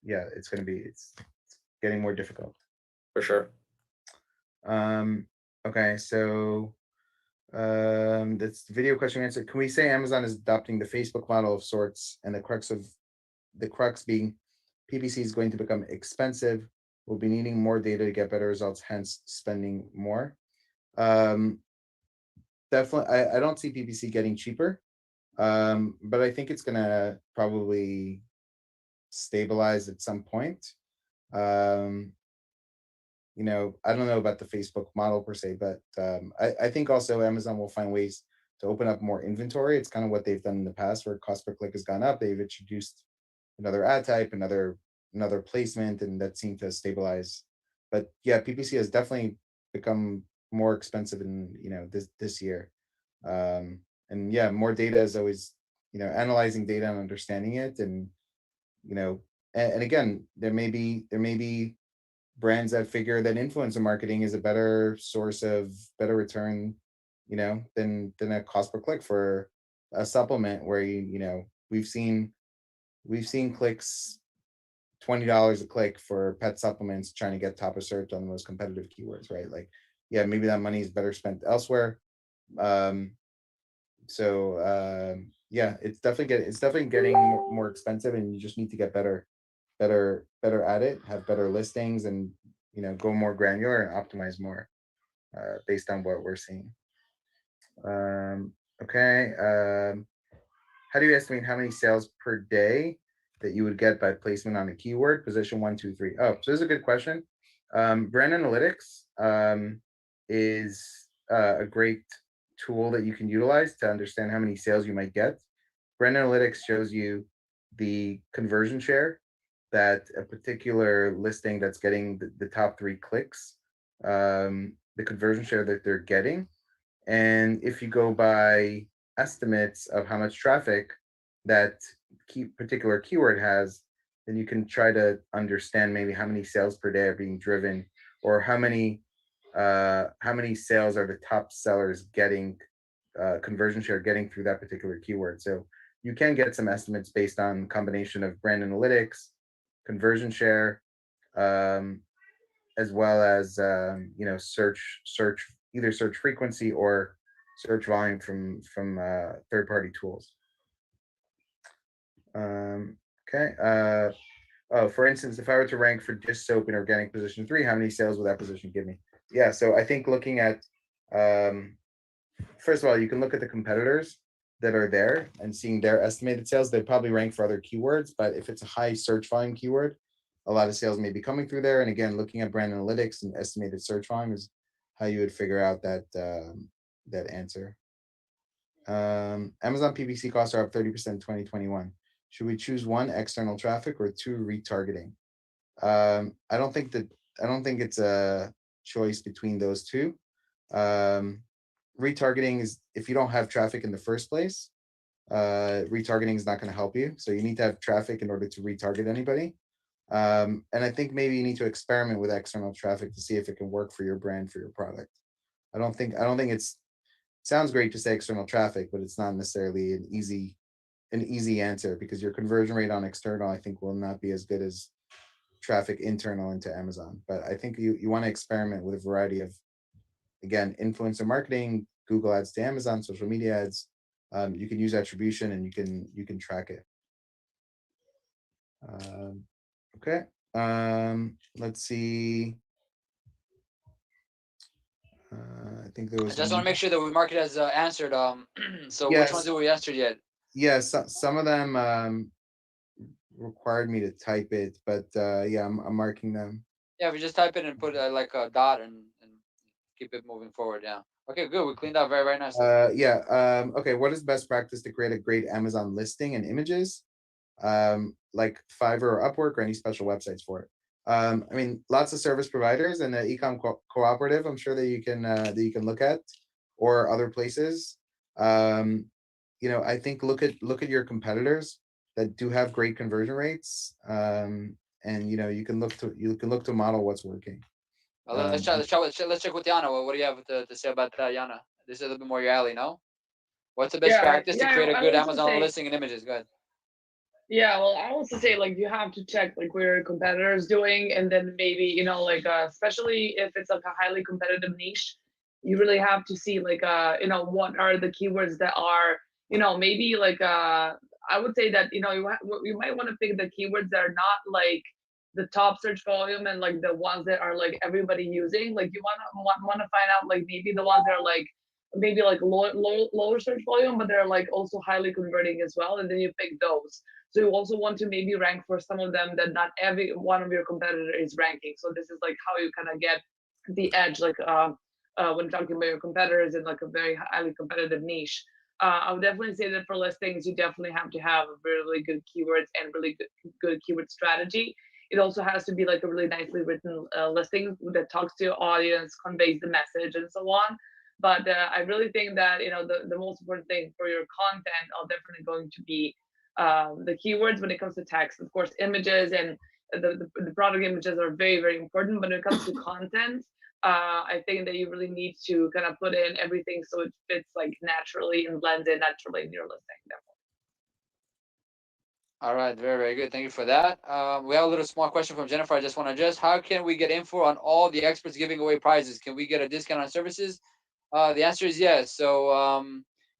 S1: it's getting more difficult.
S6: For sure.
S1: Okay, so that's the video question answer. Can we say Amazon is adopting the Facebook model of sorts, and the crux being PPC is going to become expensive? We'll be needing more data to get better results, hence spending more. Definitely, I don't see PPC getting cheaper. But I think it's gonna probably stabilize at some point. You know, I don't know about the Facebook model per se, but I think also Amazon will find ways to open up more inventory. It's kind of what they've done in the past, where cost per click has gone up. They've introduced another ad type, another placement, and that seemed to stabilize. But yeah, PPC has definitely become more expensive in, you know, this year. And yeah, more data is always, you know, analyzing data and understanding it, and you know, and again, there may be brands that figure that influencer marketing is a better source of better return, you know, than a cost per click for a supplement where you know, we've seen clicks $20 a click for pet supplements trying to get top of search on the most competitive keywords, right? Like, yeah, maybe that money is better spent elsewhere. Yeah, it's definitely getting more expensive, and you just need to get better at it, have better listings, and you know, go more granular and optimize more based on what we're seeing. Okay. How do you estimate how many sales per day that you would get by placement on a keyword, position 1, 2, 3? Oh, so this is a good question. Brand analytics is a great tool that you can utilize to understand how many sales you might get. Brand analytics shows you the conversion share that a particular listing that's getting the top 3 clicks, the conversion share that they're getting. And if you go by estimates of how much traffic that particular keyword has, then you can try to understand maybe how many sales per day are being driven, or how many sales are the top sellers getting, conversion share getting through that particular keyword. So you can get some estimates based on combination of brand analytics, conversion share, as well as you know, either search frequency or search volume from third-party tools. Okay. Oh, for instance, if I were to rank for dish soap in organic position 3, how many sales would that position give me? Yeah, so I think looking at, first of all, you can look at the competitors that are there and seeing their estimated sales. They probably rank for other keywords, but if it's a high search volume keyword, a lot of sales may be coming through there. And again, looking at brand analytics and estimated search volume is how you would figure out that that answer. Amazon PPC costs are up 30% in 2021. Should we choose 1, external traffic, or 2, retargeting? I don't think it's a choice between those two. Retargeting is, if you don't have traffic in the first place, retargeting is not going to help you. So you need to have traffic in order to retarget anybody. And I think maybe you need to experiment with external traffic to see if it can work for your brand, for your product. I don't think sounds great to say external traffic, but it's not necessarily an easy answer, because your conversion rate on external, I think, will not be as good as traffic internal into Amazon. But I think you want to experiment with a variety of, again, influencer marketing, Google ads to Amazon, social media ads. You can use attribution, and you can track it. Okay. Let's see. I think there was.
S2: I just want to make sure that we mark it as answered. So
S1: yes.
S2: Which ones did we answer yet?
S1: Yeah, some of them required me to type it, but yeah, I'm marking them.
S2: Yeah, we just type it and put like a dot and keep it moving forward. Yeah. Okay, good. We cleaned up very nicely.
S1: Yeah. Okay. What is best practice to create a great Amazon listing and images? Like Fiverr or Upwork, or any special websites for it? I mean, lots of service providers and the Ecom Cooperative, I'm sure that you can look at, or other places. You know, I think look at your competitors that do have great conversion rates, and you know, you can look to model what's working.
S2: Let's check with Jana. What do you have to say about that, Jana? This is a little bit more your alley, no? What's the best practice to create a good Amazon listing and images? Go ahead.
S5: Yeah, well, I also say, like, you have to check like where your competitor is doing, and then maybe, you know, like especially if it's like a highly competitive niche, you really have to see like you know, what are the keywords that are, you know, maybe like I would say that, you know, you might want to pick the keywords that are not like the top search volume, and like the ones that are like everybody using. Like you want to find out like maybe the ones that are like maybe like lower search volume, but they're like also highly converting as well. And then you pick those. So you also want to maybe rank for some of them that not every one of your competitors is ranking. So this is like how you kind of get the edge, like when talking about your competitors in like a very highly competitive niche. I would definitely say that for listings, you definitely have to have really good keywords and really good keyword strategy. It also has to be like a really nicely written listing that talks to your audience, conveys the message, and so on. But I really think that, you know, the most important thing for your content are definitely going to be the keywords when it comes to text. Of course, images and the product images are very, very important. But when it comes to content, I think that you really need to kind of put in everything so it fits like naturally and blends in naturally in your listing. Definitely.
S2: All right, very, very good. Thank you for that. We have a little small question from Jennifer. I just want to address. How can we get info on all the experts giving away prizes? Can we get a discount on services? The answer is yes. So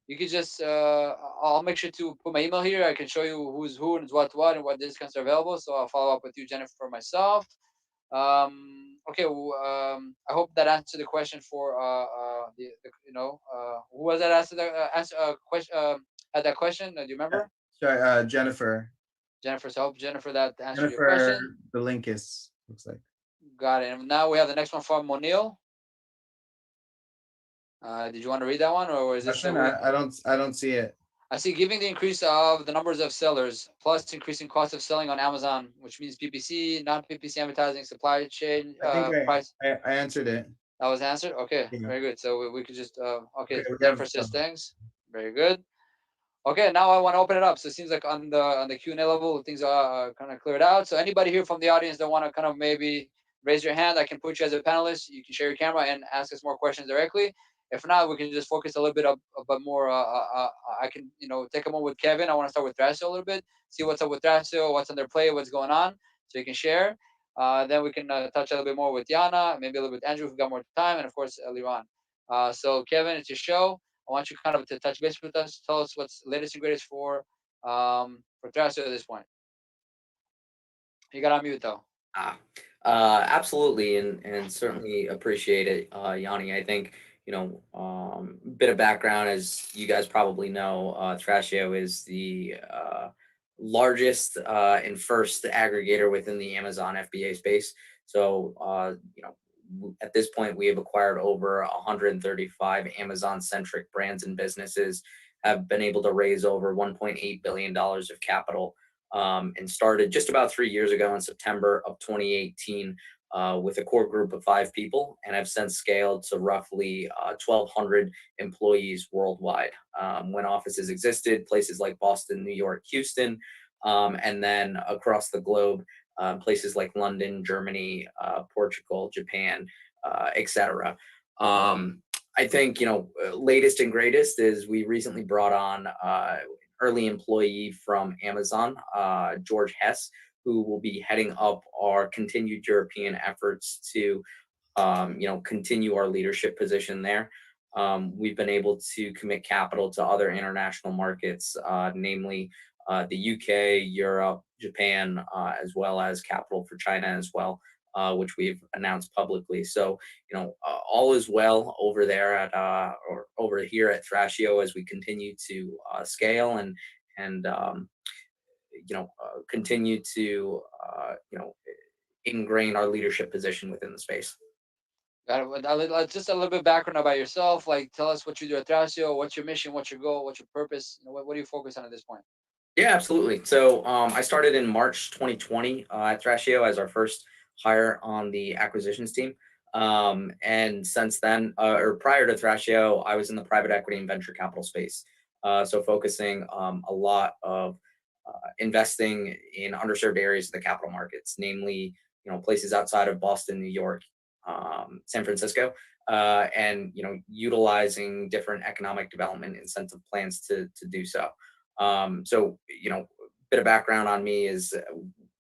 S2: you could just, I'll make sure to put my email here. I can show you who's who and what and what discounts are available. So I'll follow up with you, Jennifer, myself. Okay, I hope that answered the question for who was that asked the question had that question? Do you remember?
S1: Sorry, Jennifer.
S2: Jennifer, so I hope Jennifer that answered your question.
S1: The link is looks like.
S2: Got it. And now we have the next one from Monil. Did you want to read that one, or is this?
S1: I don't see it.
S2: I see giving the increase of the numbers of sellers plus increasing cost of selling on Amazon, which means PPC, non-PPC advertising, supply chain price.
S1: I answered it.
S2: That was answered. Okay,
S1: Yeah.
S2: very good. So we could just okay.
S1: Okay,
S2: Jennifer says thanks. Very good. Okay, now I want to open it up. So it seems like on the Q&A level, things are kind of cleared out. So anybody here from the audience that want to kind of maybe raise your hand, I can put you as a panelist. You can share your camera and ask us more questions directly. If not, we can just focus a little bit but more. I can, take a moment with Kevin. I want to start with Thrasio a little bit, see what's up with Thrasio, what's on their plate, what's going on, so you can share. Then we can touch a little bit more with Jana, maybe a little bit with Andrew if we got more time, and of course Liran. So Kevin, it's your show. I want you kind of to touch base with us. Tell us what's latest and greatest for Thrasio at this point. You got on mute though.
S6: Absolutely, and certainly appreciate it, Yanni. I think, bit of background, as you guys probably know, Thrasio is the largest and first aggregator within the Amazon FBA space. So, at this point, we have acquired over 135 Amazon-centric brands and businesses, have been able to raise over $1.8 billion of capital, and started just about 3 years ago in September of 2018 with a core group of 5 people, and have since scaled to roughly 1,200 employees worldwide. When offices existed, places like Boston, New York, Houston, and then across the globe, places like London, Germany, Portugal, Japan, etc. I think, latest and greatest is we recently brought on early employee from Amazon, George Hess, who will be heading up our continued European efforts to, continue our leadership position there. We've been able to commit capital to other international markets, namely the UK, Europe, Japan, as well as capital for China as well, which we've announced publicly. So, all is well over there or over here at Thrasio as we continue to scale and continue to ingrain our leadership position within the space.
S2: Got it. Just a little bit of background about yourself. Like, tell us what you do at Thrasio. What's your mission? What's your goal? What's your purpose? What do you focus on at this point?
S6: Yeah, absolutely. So I started in March 2020 at Thrasio as our first hire on the acquisitions team. And since then, or prior to Thrasio, I was in the private equity and venture capital space. So focusing a lot of investing in underserved areas of the capital markets, namely, places outside of Boston, New York, San Francisco, and, utilizing different economic development incentive plans to do so. So, bit of background on me is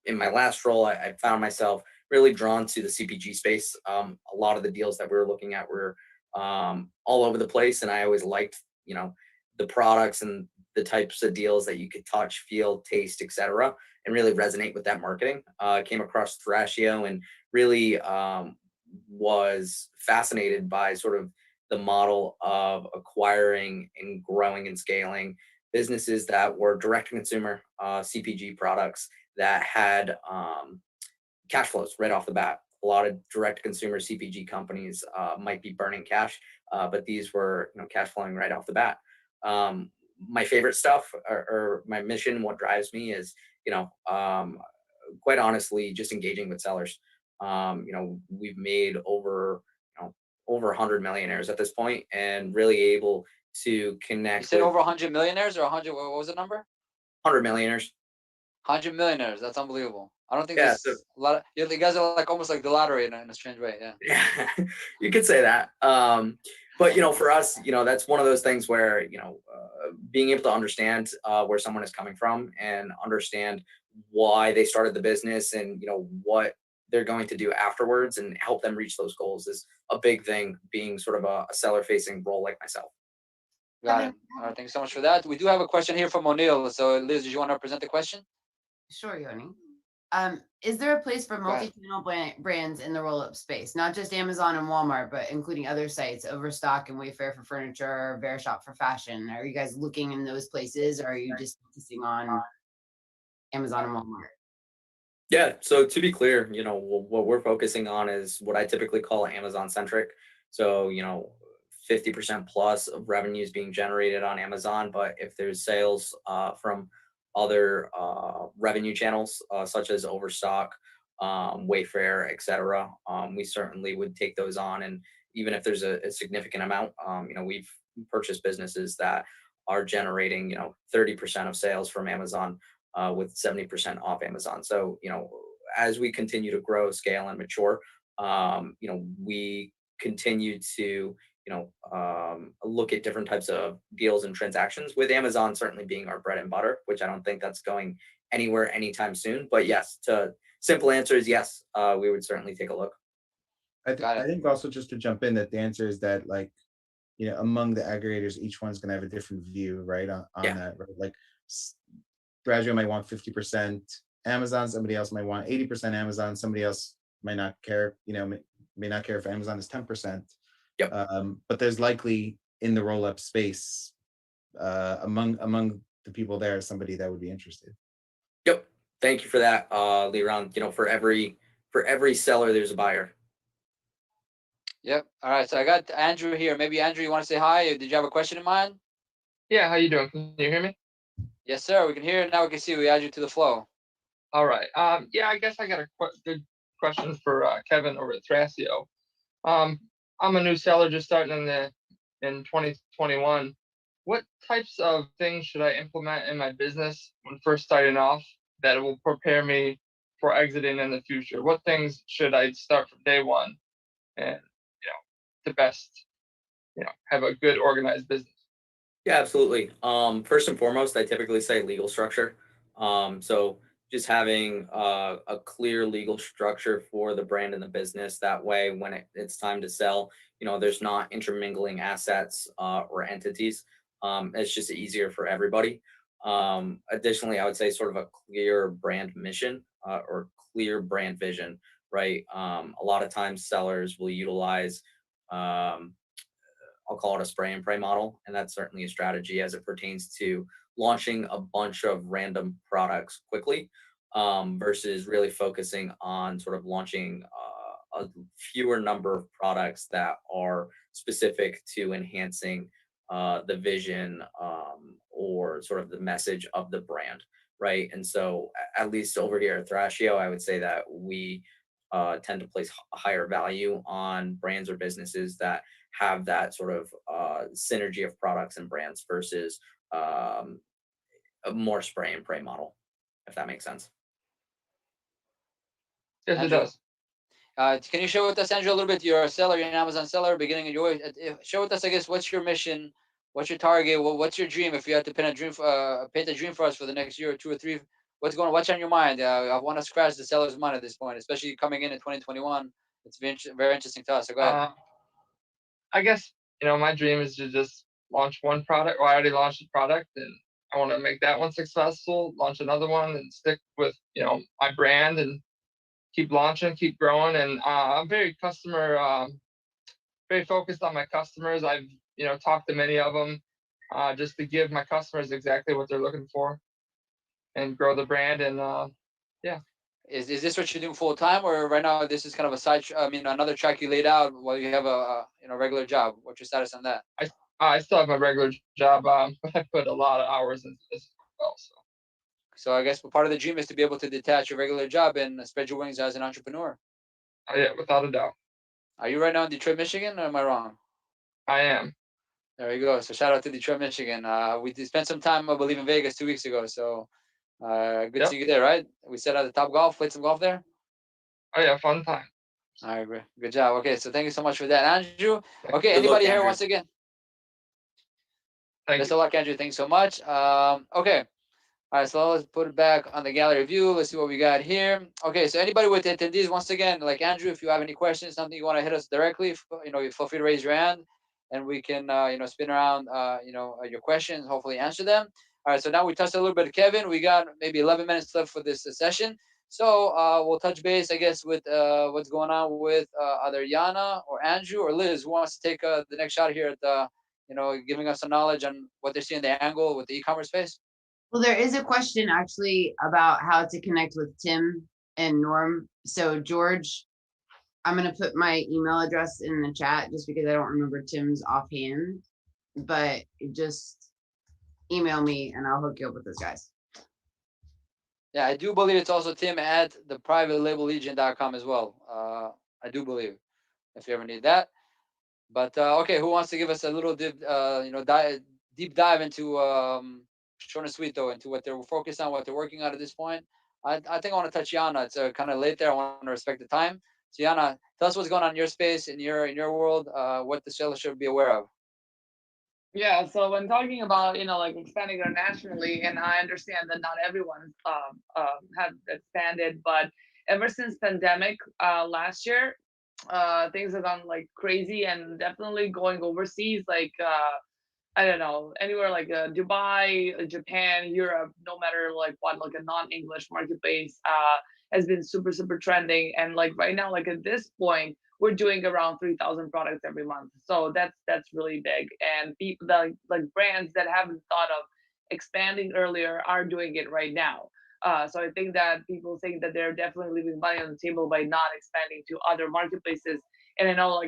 S6: in my last role, I found myself really drawn to the CPG space. A lot of the deals that we were looking at were all over the place, and I always liked, the products and the types of deals that you could touch, feel, taste, etc., and really resonate with that marketing. Came across Thrasio and really was fascinated by sort of the model of acquiring and growing and scaling businesses that were direct to consumer CPG products that had cash flows right off the bat. A lot of direct to consumer CPG companies might be burning cash, but these were cash flowing right off the bat. My favorite stuff or my mission, what drives me is quite honestly just engaging with sellers. We've made over 100 millionaires at this point, and really able to connect.
S2: You said
S6: with
S2: over 100 millionaires or 100? What was the number?
S6: 100 millionaires.
S2: 100 millionaires. That's unbelievable. I don't think
S6: Yeah,
S2: there's
S6: so-
S2: a lot of you guys are like almost like the lottery in a strange way. Yeah.
S6: Yeah, you could say that. But for us, that's one of those things where being able to understand where someone is coming from and understand why they started the business and what they're going to do afterwards and help them reach those goals is a big thing, being sort of a seller facing role like myself.
S2: Got it. All right. Thanks so much for that. We do have a question here from O'Neill. So Liz, did you want to present the question?
S3: Sure, Yoni. Is there a place for
S2: Go ahead.
S3: multi-channel brands in the roll-up space? Not just Amazon and Walmart, but including other sites, Overstock and Wayfair for furniture, Verishop for fashion. Are you guys looking in those places, or are you just focusing on Amazon and Walmart?
S6: Yeah, so to be clear, what we're focusing on is what I typically call Amazon centric. So, 50% plus of revenues being generated on Amazon, but if there's sales from other revenue channels such as Overstock, Wayfair, etc., we certainly would take those on. And even if there's a significant amount, we've purchased businesses that are generating 30% of sales from Amazon with 70% off Amazon. So as we continue to grow, scale, and mature, we continue to look at different types of deals and transactions, with Amazon certainly being our bread and butter, which I don't think that's going anywhere anytime soon. But yes, simple answer is yes, we would certainly take a look.
S1: I think also, just to jump in, that the answer is that, like, among the aggregators, each one's going to have a different view, right, on that, right? Like Thrasio might want 50% Amazon, somebody else might want 80% Amazon, somebody else might not care, may not care if Amazon is 10%.
S6: Yep.
S1: But there's likely in the roll-up space among the people there somebody that would be interested.
S6: Yep. Thank you for that, Liran. For every seller, there's a buyer.
S2: Yep. All right. So I got Andrew here. Maybe Andrew, you want to say hi? Did you have a question in mind?
S13: Yeah. How you doing? Can you hear me?
S2: Yes, sir. We can hear it now. We can see. We add you to the flow.
S13: All right. Yeah. I guess I got a good question for Kevin over at Thrasio. I'm a new seller just starting in 2021. What types of things should I implement in my business when first starting off that will prepare me for exiting in the future? What things should I start from day one and, the best, have a good organized business?
S6: Yeah, absolutely. First and foremost, I typically say legal structure. So just having a clear legal structure for the brand and the business. That way, when it's time to sell, there's not intermingling assets or entities. It's just easier for everybody. Additionally, I would say sort of a clear brand mission or clear brand vision, right? A lot of times sellers will utilize, I'll call it a spray and pray model. And that's certainly a strategy as it pertains to launching a bunch of random products quickly versus really focusing on sort of launching a fewer number of products that are specific to enhancing the vision or sort of the message of the brand, right? And so at least over here at Thrasio, I would say that we tend to place a higher value on brands or businesses that have that sort of synergy of products and brands versus a more spray and pray model, if that makes sense.
S13: Yes, it does.
S2: Can you share with us, Andrew, a little bit? You're a seller, you're an Amazon seller, beginning of your way. Share with us, I guess, what's your mission? What's your target? What's your dream? If you had to paint a dream for us for the next year or 2 or 3, what's on your mind? I want to scratch the seller's mind at this point, especially coming in 2021. It's very interesting to us. So go ahead.
S13: I guess, my dream is to just launch one product, or I already launched a product, and I want to make that one successful, launch another one, and stick with, my brand and keep launching, keep growing. And I'm very customer very focused on my customers. I've talked to many of them just to give my customers exactly what they're looking for and grow the brand. And yeah.
S2: Is this what you're doing full time, or right now this is kind of a side? Another track you laid out while you have a regular job. What's your status on that?
S13: I still have my regular job, but I put a lot of hours into this as well.
S2: So I guess part of the dream is to be able to detach your regular job and spread your wings as an entrepreneur.
S13: Yeah, without a doubt.
S2: Are you right now in Detroit, Michigan, or am I wrong?
S13: I am.
S2: There you go. So shout out to Detroit, Michigan. We did spend some time, I believe, in Vegas 2 weeks ago. So good to see you there, right? We set out the Top Golf, played some golf there.
S13: Oh yeah, fun time.
S2: All right, great. Good job. Okay, so thank you so much for that, Andrew. Okay, anybody here once again? Best of luck, Andrew. Thanks so much. Okay. All right, so let's put it back on the gallery view. Let's see what we got here. Okay, so anybody with attendees, once again, like Andrew, if you have any questions, something you want to hit us directly, you feel free to raise your hand, and we can, spin around, your questions, hopefully answer them. All right, so now we touched a little bit of Kevin. We got maybe 11 minutes left for this session. So we'll touch base, I guess, with what's going on with either Jana or Andrew or Liz, who wants to take the next shot here at giving us some knowledge on what they're seeing the angle with the e-commerce space.
S3: Well, there is a question actually about how to connect with Tim and Norm. So George, I'm going to put my email address in the chat just because I don't remember Tim's offhand, but just email me and I'll hook you up with those guys.
S2: Yeah, I do believe it's also Tim at the privatelabellegion.com as well. I do believe, if you ever need that. But okay, who wants to give us a little deep dive into short and sweet though, into what they're focused on, what they're working on at this point? I think I want to touch Jana. It's kind of late there. I want to respect the time. So Jana, tell us what's going on in your space, in your world, what the seller should be aware of.
S5: Yeah, so when talking about expanding internationally, and I understand that not everyone have expanded, but ever since pandemic last year, things have gone like crazy, and definitely going overseas, I don't know, anywhere like Dubai, Japan, Europe, no matter like what, like a non-English marketplace has been super, super trending. And like right now, like at this point, we're doing around 3,000 products every month. So that's really big. And people that like brands that haven't thought of expanding earlier are doing it right now. So I think that people think that they're definitely leaving money on the table by not expanding to other marketplaces. And I know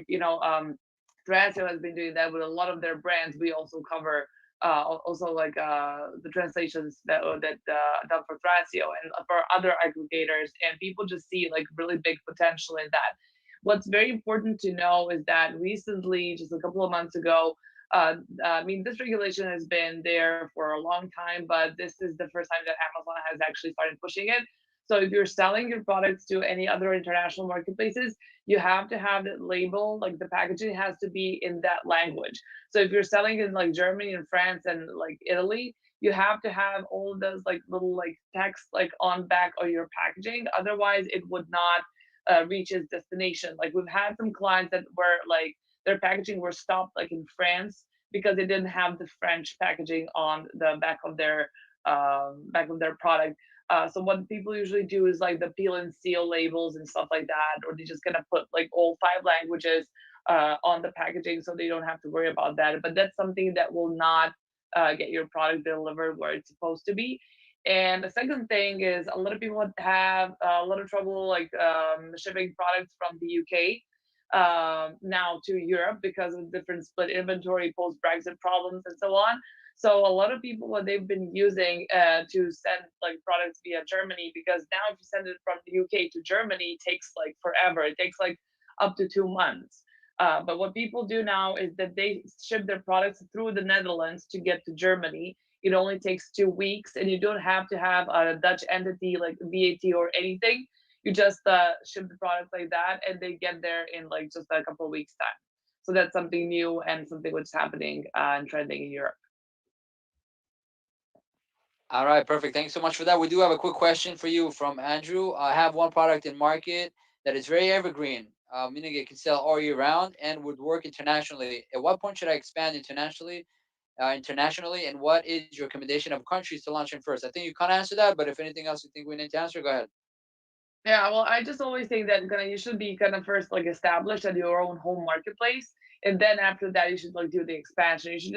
S5: Thrasio has been doing that with a lot of their brands. We also cover the translations that done for Thrasio and for other aggregators, and people just see like really big potential in that. What's very important to know is that recently, just a couple of months ago, this regulation has been there for a long time, but this is the first time that Amazon has actually started pushing it. So if you're selling your products to any other international marketplaces, you have to have that label, like the packaging has to be in that language. So if you're selling in like Germany and France and like Italy, you have to have all of those like little like text like on back of your packaging. Otherwise, it would not reach its destination. Like we've had some clients that were like their packaging were stopped like in France because they didn't have the French packaging on the back of their product. So what people usually do is like the peel and seal labels and stuff like that, or they just gonna put like all 5 languages on the packaging so they don't have to worry about that. But that's something that will not get your product delivered where it's supposed to be. And the second thing is a lot of people have a lot of trouble shipping products from the UK now to Europe because of different split inventory, post-Brexit problems, and so on. So a lot of people, what they've been using to send like products via Germany, because now if you send it from the UK to Germany, it takes like forever. It takes like up to 2 months. But what people do now is that they ship their products through the Netherlands to get to Germany. It only takes 2 weeks, and you don't have to have a Dutch entity like VAT or anything. You just ship the product like that, and they get there in like just a couple of weeks' time. So that's something new and something which is happening and trending in Europe.
S2: All right, perfect. Thanks so much for that. We do have a quick question for you from Andrew. I have one product in market that is very evergreen, meaning it can sell all year round and would work internationally. At what point should I expand internationally? And what is your recommendation of countries to launch in first? I think you can't answer that, but if anything else you think we need to answer, go ahead.
S5: Yeah, well, I just always think that you should be kind of first like established at your own home marketplace, and then after that you should like do the expansion. You should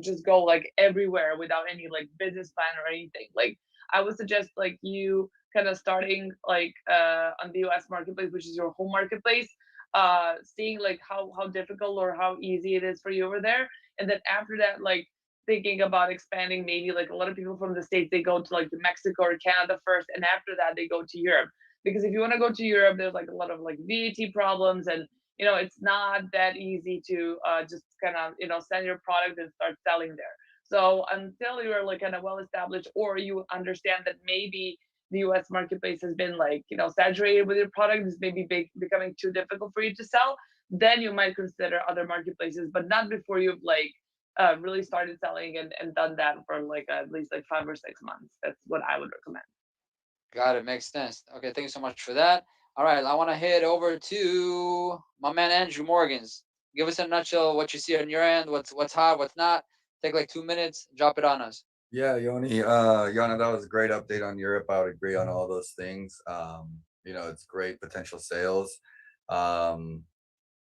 S5: just go like everywhere without any like business plan or anything. Like I would suggest like you kind of starting like on the US marketplace, which is your home marketplace, seeing like how difficult or how easy it is for you over there, and then after that like thinking about expanding. Maybe like a lot of people from the States, they go to like Mexico or Canada first, and after that they go to Europe, because if you want to go to Europe, there's like a lot of like VAT problems, and it's not that easy to just kind of send your product and start selling there. So until you're like kind of well established, or you understand that maybe the US marketplace has been like saturated with your product, is maybe becoming too difficult for you to sell, then you might consider other marketplaces, but not before you've like really started selling and done that for like at least like 5 or 6 months. That's what I would recommend.
S2: Got it. Makes sense. Okay, thank you so much for that. All right, I want to head over to my man Andrew Morgans. Give us in a nutshell what you see on your end, what's hot, what's not. Take like 2 minutes, drop it on us.
S12: Yeah, Yoni, Jana, that was a great update on Europe. I would agree on all those things. It's great potential sales.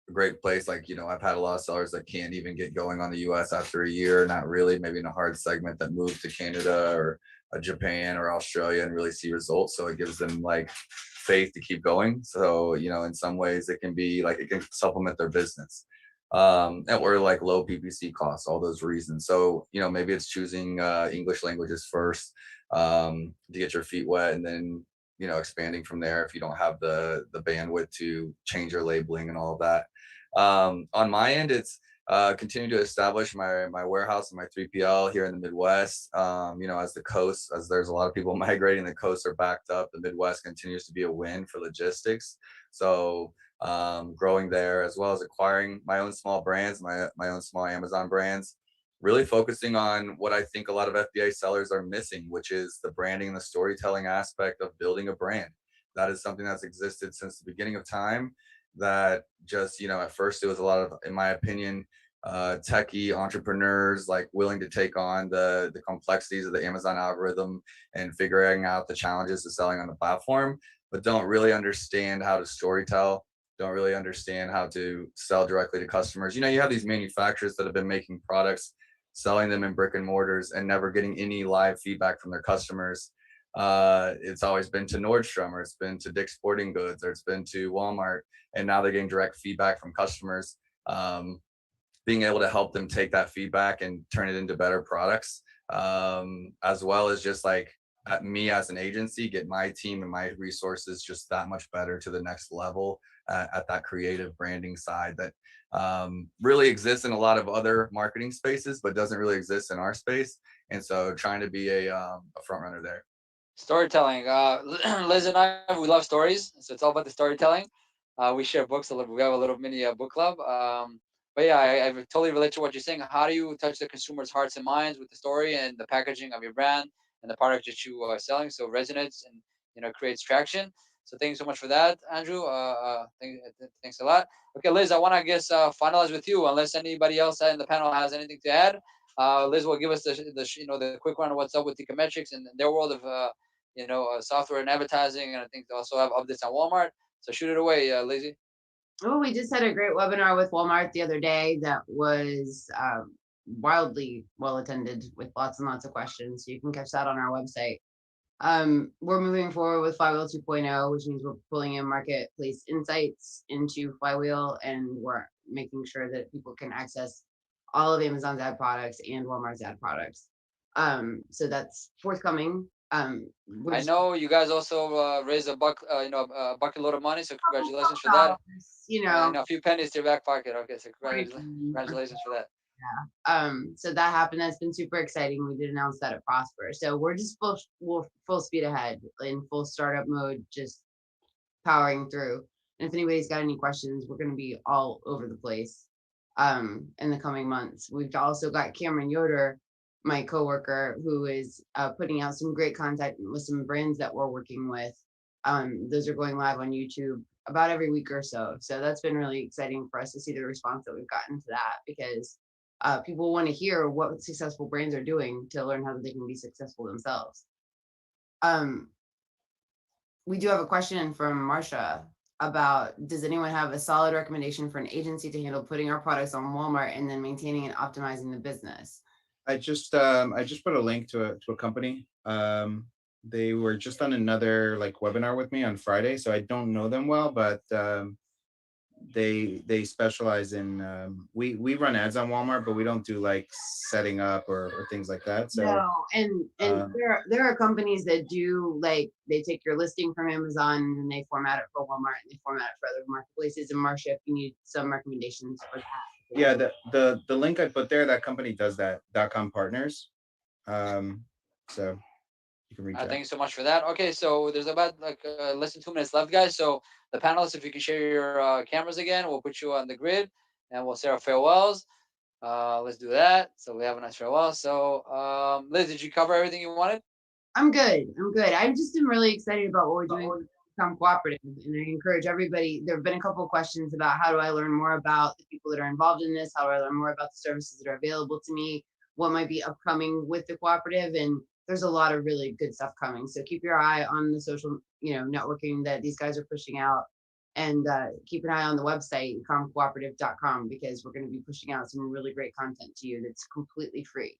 S12: A great place. Like, I've had a lot of sellers that can't even get going on the US after a year, not really, maybe in a hard segment, that move to Canada or Japan or Australia and really see results. So it gives them like faith to keep going. So, in some ways it can be like, it can supplement their business. Or like low PPC costs, all those reasons. So, maybe it's choosing English languages first to get your feet wet, and then, expanding from there if you don't have the bandwidth to change your labeling and all of that. On my end, it's continue to establish my warehouse and my 3PL here in the Midwest. As the coast, as there's a lot of people migrating, the coasts are backed up. The Midwest continues to be a win for logistics. So growing there, as well as acquiring my own small brands, my own small Amazon brands, really focusing on what I think a lot of FBA sellers are missing, which is the branding and the storytelling aspect of building a brand. That is something that's existed since the beginning of time, that just, at first it was a lot of, in my opinion, techie entrepreneurs like willing to take on the complexities of the Amazon algorithm and figuring out the challenges of selling on the platform, but don't really understand how to storytell, don't really understand how to sell directly to customers. You have these manufacturers that have been making products, selling them in brick and mortars, and never getting any live feedback from their customers. It's always been to Nordstrom, or it's been to Dick's Sporting Goods, or it's been to Walmart, and now they're getting direct feedback from customers. Being able to help them take that feedback and turn it into better products, as well as just like me as an agency, get my team and my resources just that much better to the next level at that creative branding side that really exists in a lot of other marketing spaces, but doesn't really exist in our space. And so trying to be a front runner there.
S2: Storytelling. Liz and I, we love stories, so it's all about the storytelling. We share books a little. We have a little mini book club. But yeah, I totally relate to what you're saying. How do you touch the consumer's hearts and minds with the story and the packaging of your brand and the product that you are selling, so it resonates and creates traction? So thank you so much for that, Andrew. Thanks a lot. Okay, Liz, I want to finalize with you, unless anybody else in the panel has anything to add. Liz will give us the quick run of what's up with Teikametrics and their world of software and advertising, and I think they also have updates on Walmart. So shoot it away, Lizzie.
S3: Oh, we just had a great webinar with Walmart the other day that was wildly well attended with lots and lots of questions. So you can catch that on our website. We're moving forward with Flywheel 2.0, which means we're pulling in marketplace insights into Flywheel, and we're making sure that people can access all of Amazon's ad products and Walmart's ad products. So that's forthcoming.
S2: I know you guys also raised a bucket load of money, so congratulations for that. And a few pennies to your back pocket. Okay, so congratulations for that.
S3: Yeah. So that happened. That's been super exciting. We did announce that at Prosper. So we're just full speed ahead in full startup mode, just powering through. And if anybody's got any questions, we're going to be all over the place in the coming months. We've also got Cameron Yoder, my coworker, who is putting out some great content with some brands that we're working with. Those are going live on YouTube about every week or so. So that's been really exciting for us to see the response that we've gotten to that, because people want to hear what successful brands are doing to learn how they can be successful themselves. we do have a question from Marcia about, does anyone have a solid recommendation for an agency to handle putting our products on Walmart and then maintaining and optimizing the business?
S1: I just put a link to a company. They were just on another like webinar with me on Friday, so I don't know them well, but they specialize in we run ads on Walmart, but we don't do like setting up or things like that. So
S3: No, and there are companies that do, like, they take your listing from Amazon and they format it for Walmart and they format it for other marketplaces. And Marcia, if you need some recommendations for that.
S1: yeah, the link I put there, that company does that, .com partners. So you can reach out.
S2: Thank you so much for that. Okay, so there's about like less than 2 minutes left, guys. So the panelists, if you can share your cameras again, we'll put you on the grid and we'll say our farewells. Let's do that. So we have a nice farewell. So Liz, did you cover everything you wanted?
S3: I'm good. I just am really excited about what we're doing with Ecom Cooperative, and I encourage everybody. There have been a couple of questions about how do I learn more about the people that are involved in this? How do I learn more about the services that are available to me? What might be upcoming with the cooperative? And there's a lot of really good stuff coming. So keep your eye on the social, networking that these guys are pushing out, and keep an eye on the website, ecomcooperative.com, because we're going to be pushing out some really great content to you that's completely free.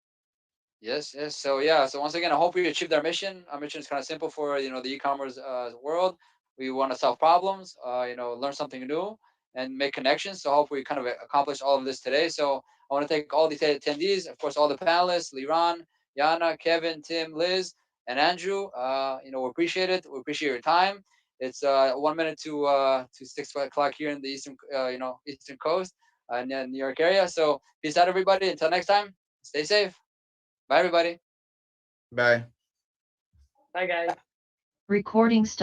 S2: Yes. So yeah. So once again, I hope we achieved our mission. Our mission is kind of simple for the e-commerce world. We want to solve problems, learn something new, and make connections. So hopefully we kind of accomplished all of this today. So I want to thank all the attendees, of course, all the panelists, Liran, Jana, Kevin, Tim, Liz, and Andrew. We appreciate it. We appreciate your time. It's 1 minute to 6 o'clock here in the eastern coast, in the New York area. So peace out, everybody. Until next time, stay safe. Bye, everybody.
S1: Bye.
S5: Bye, guys.
S14: Recording stop.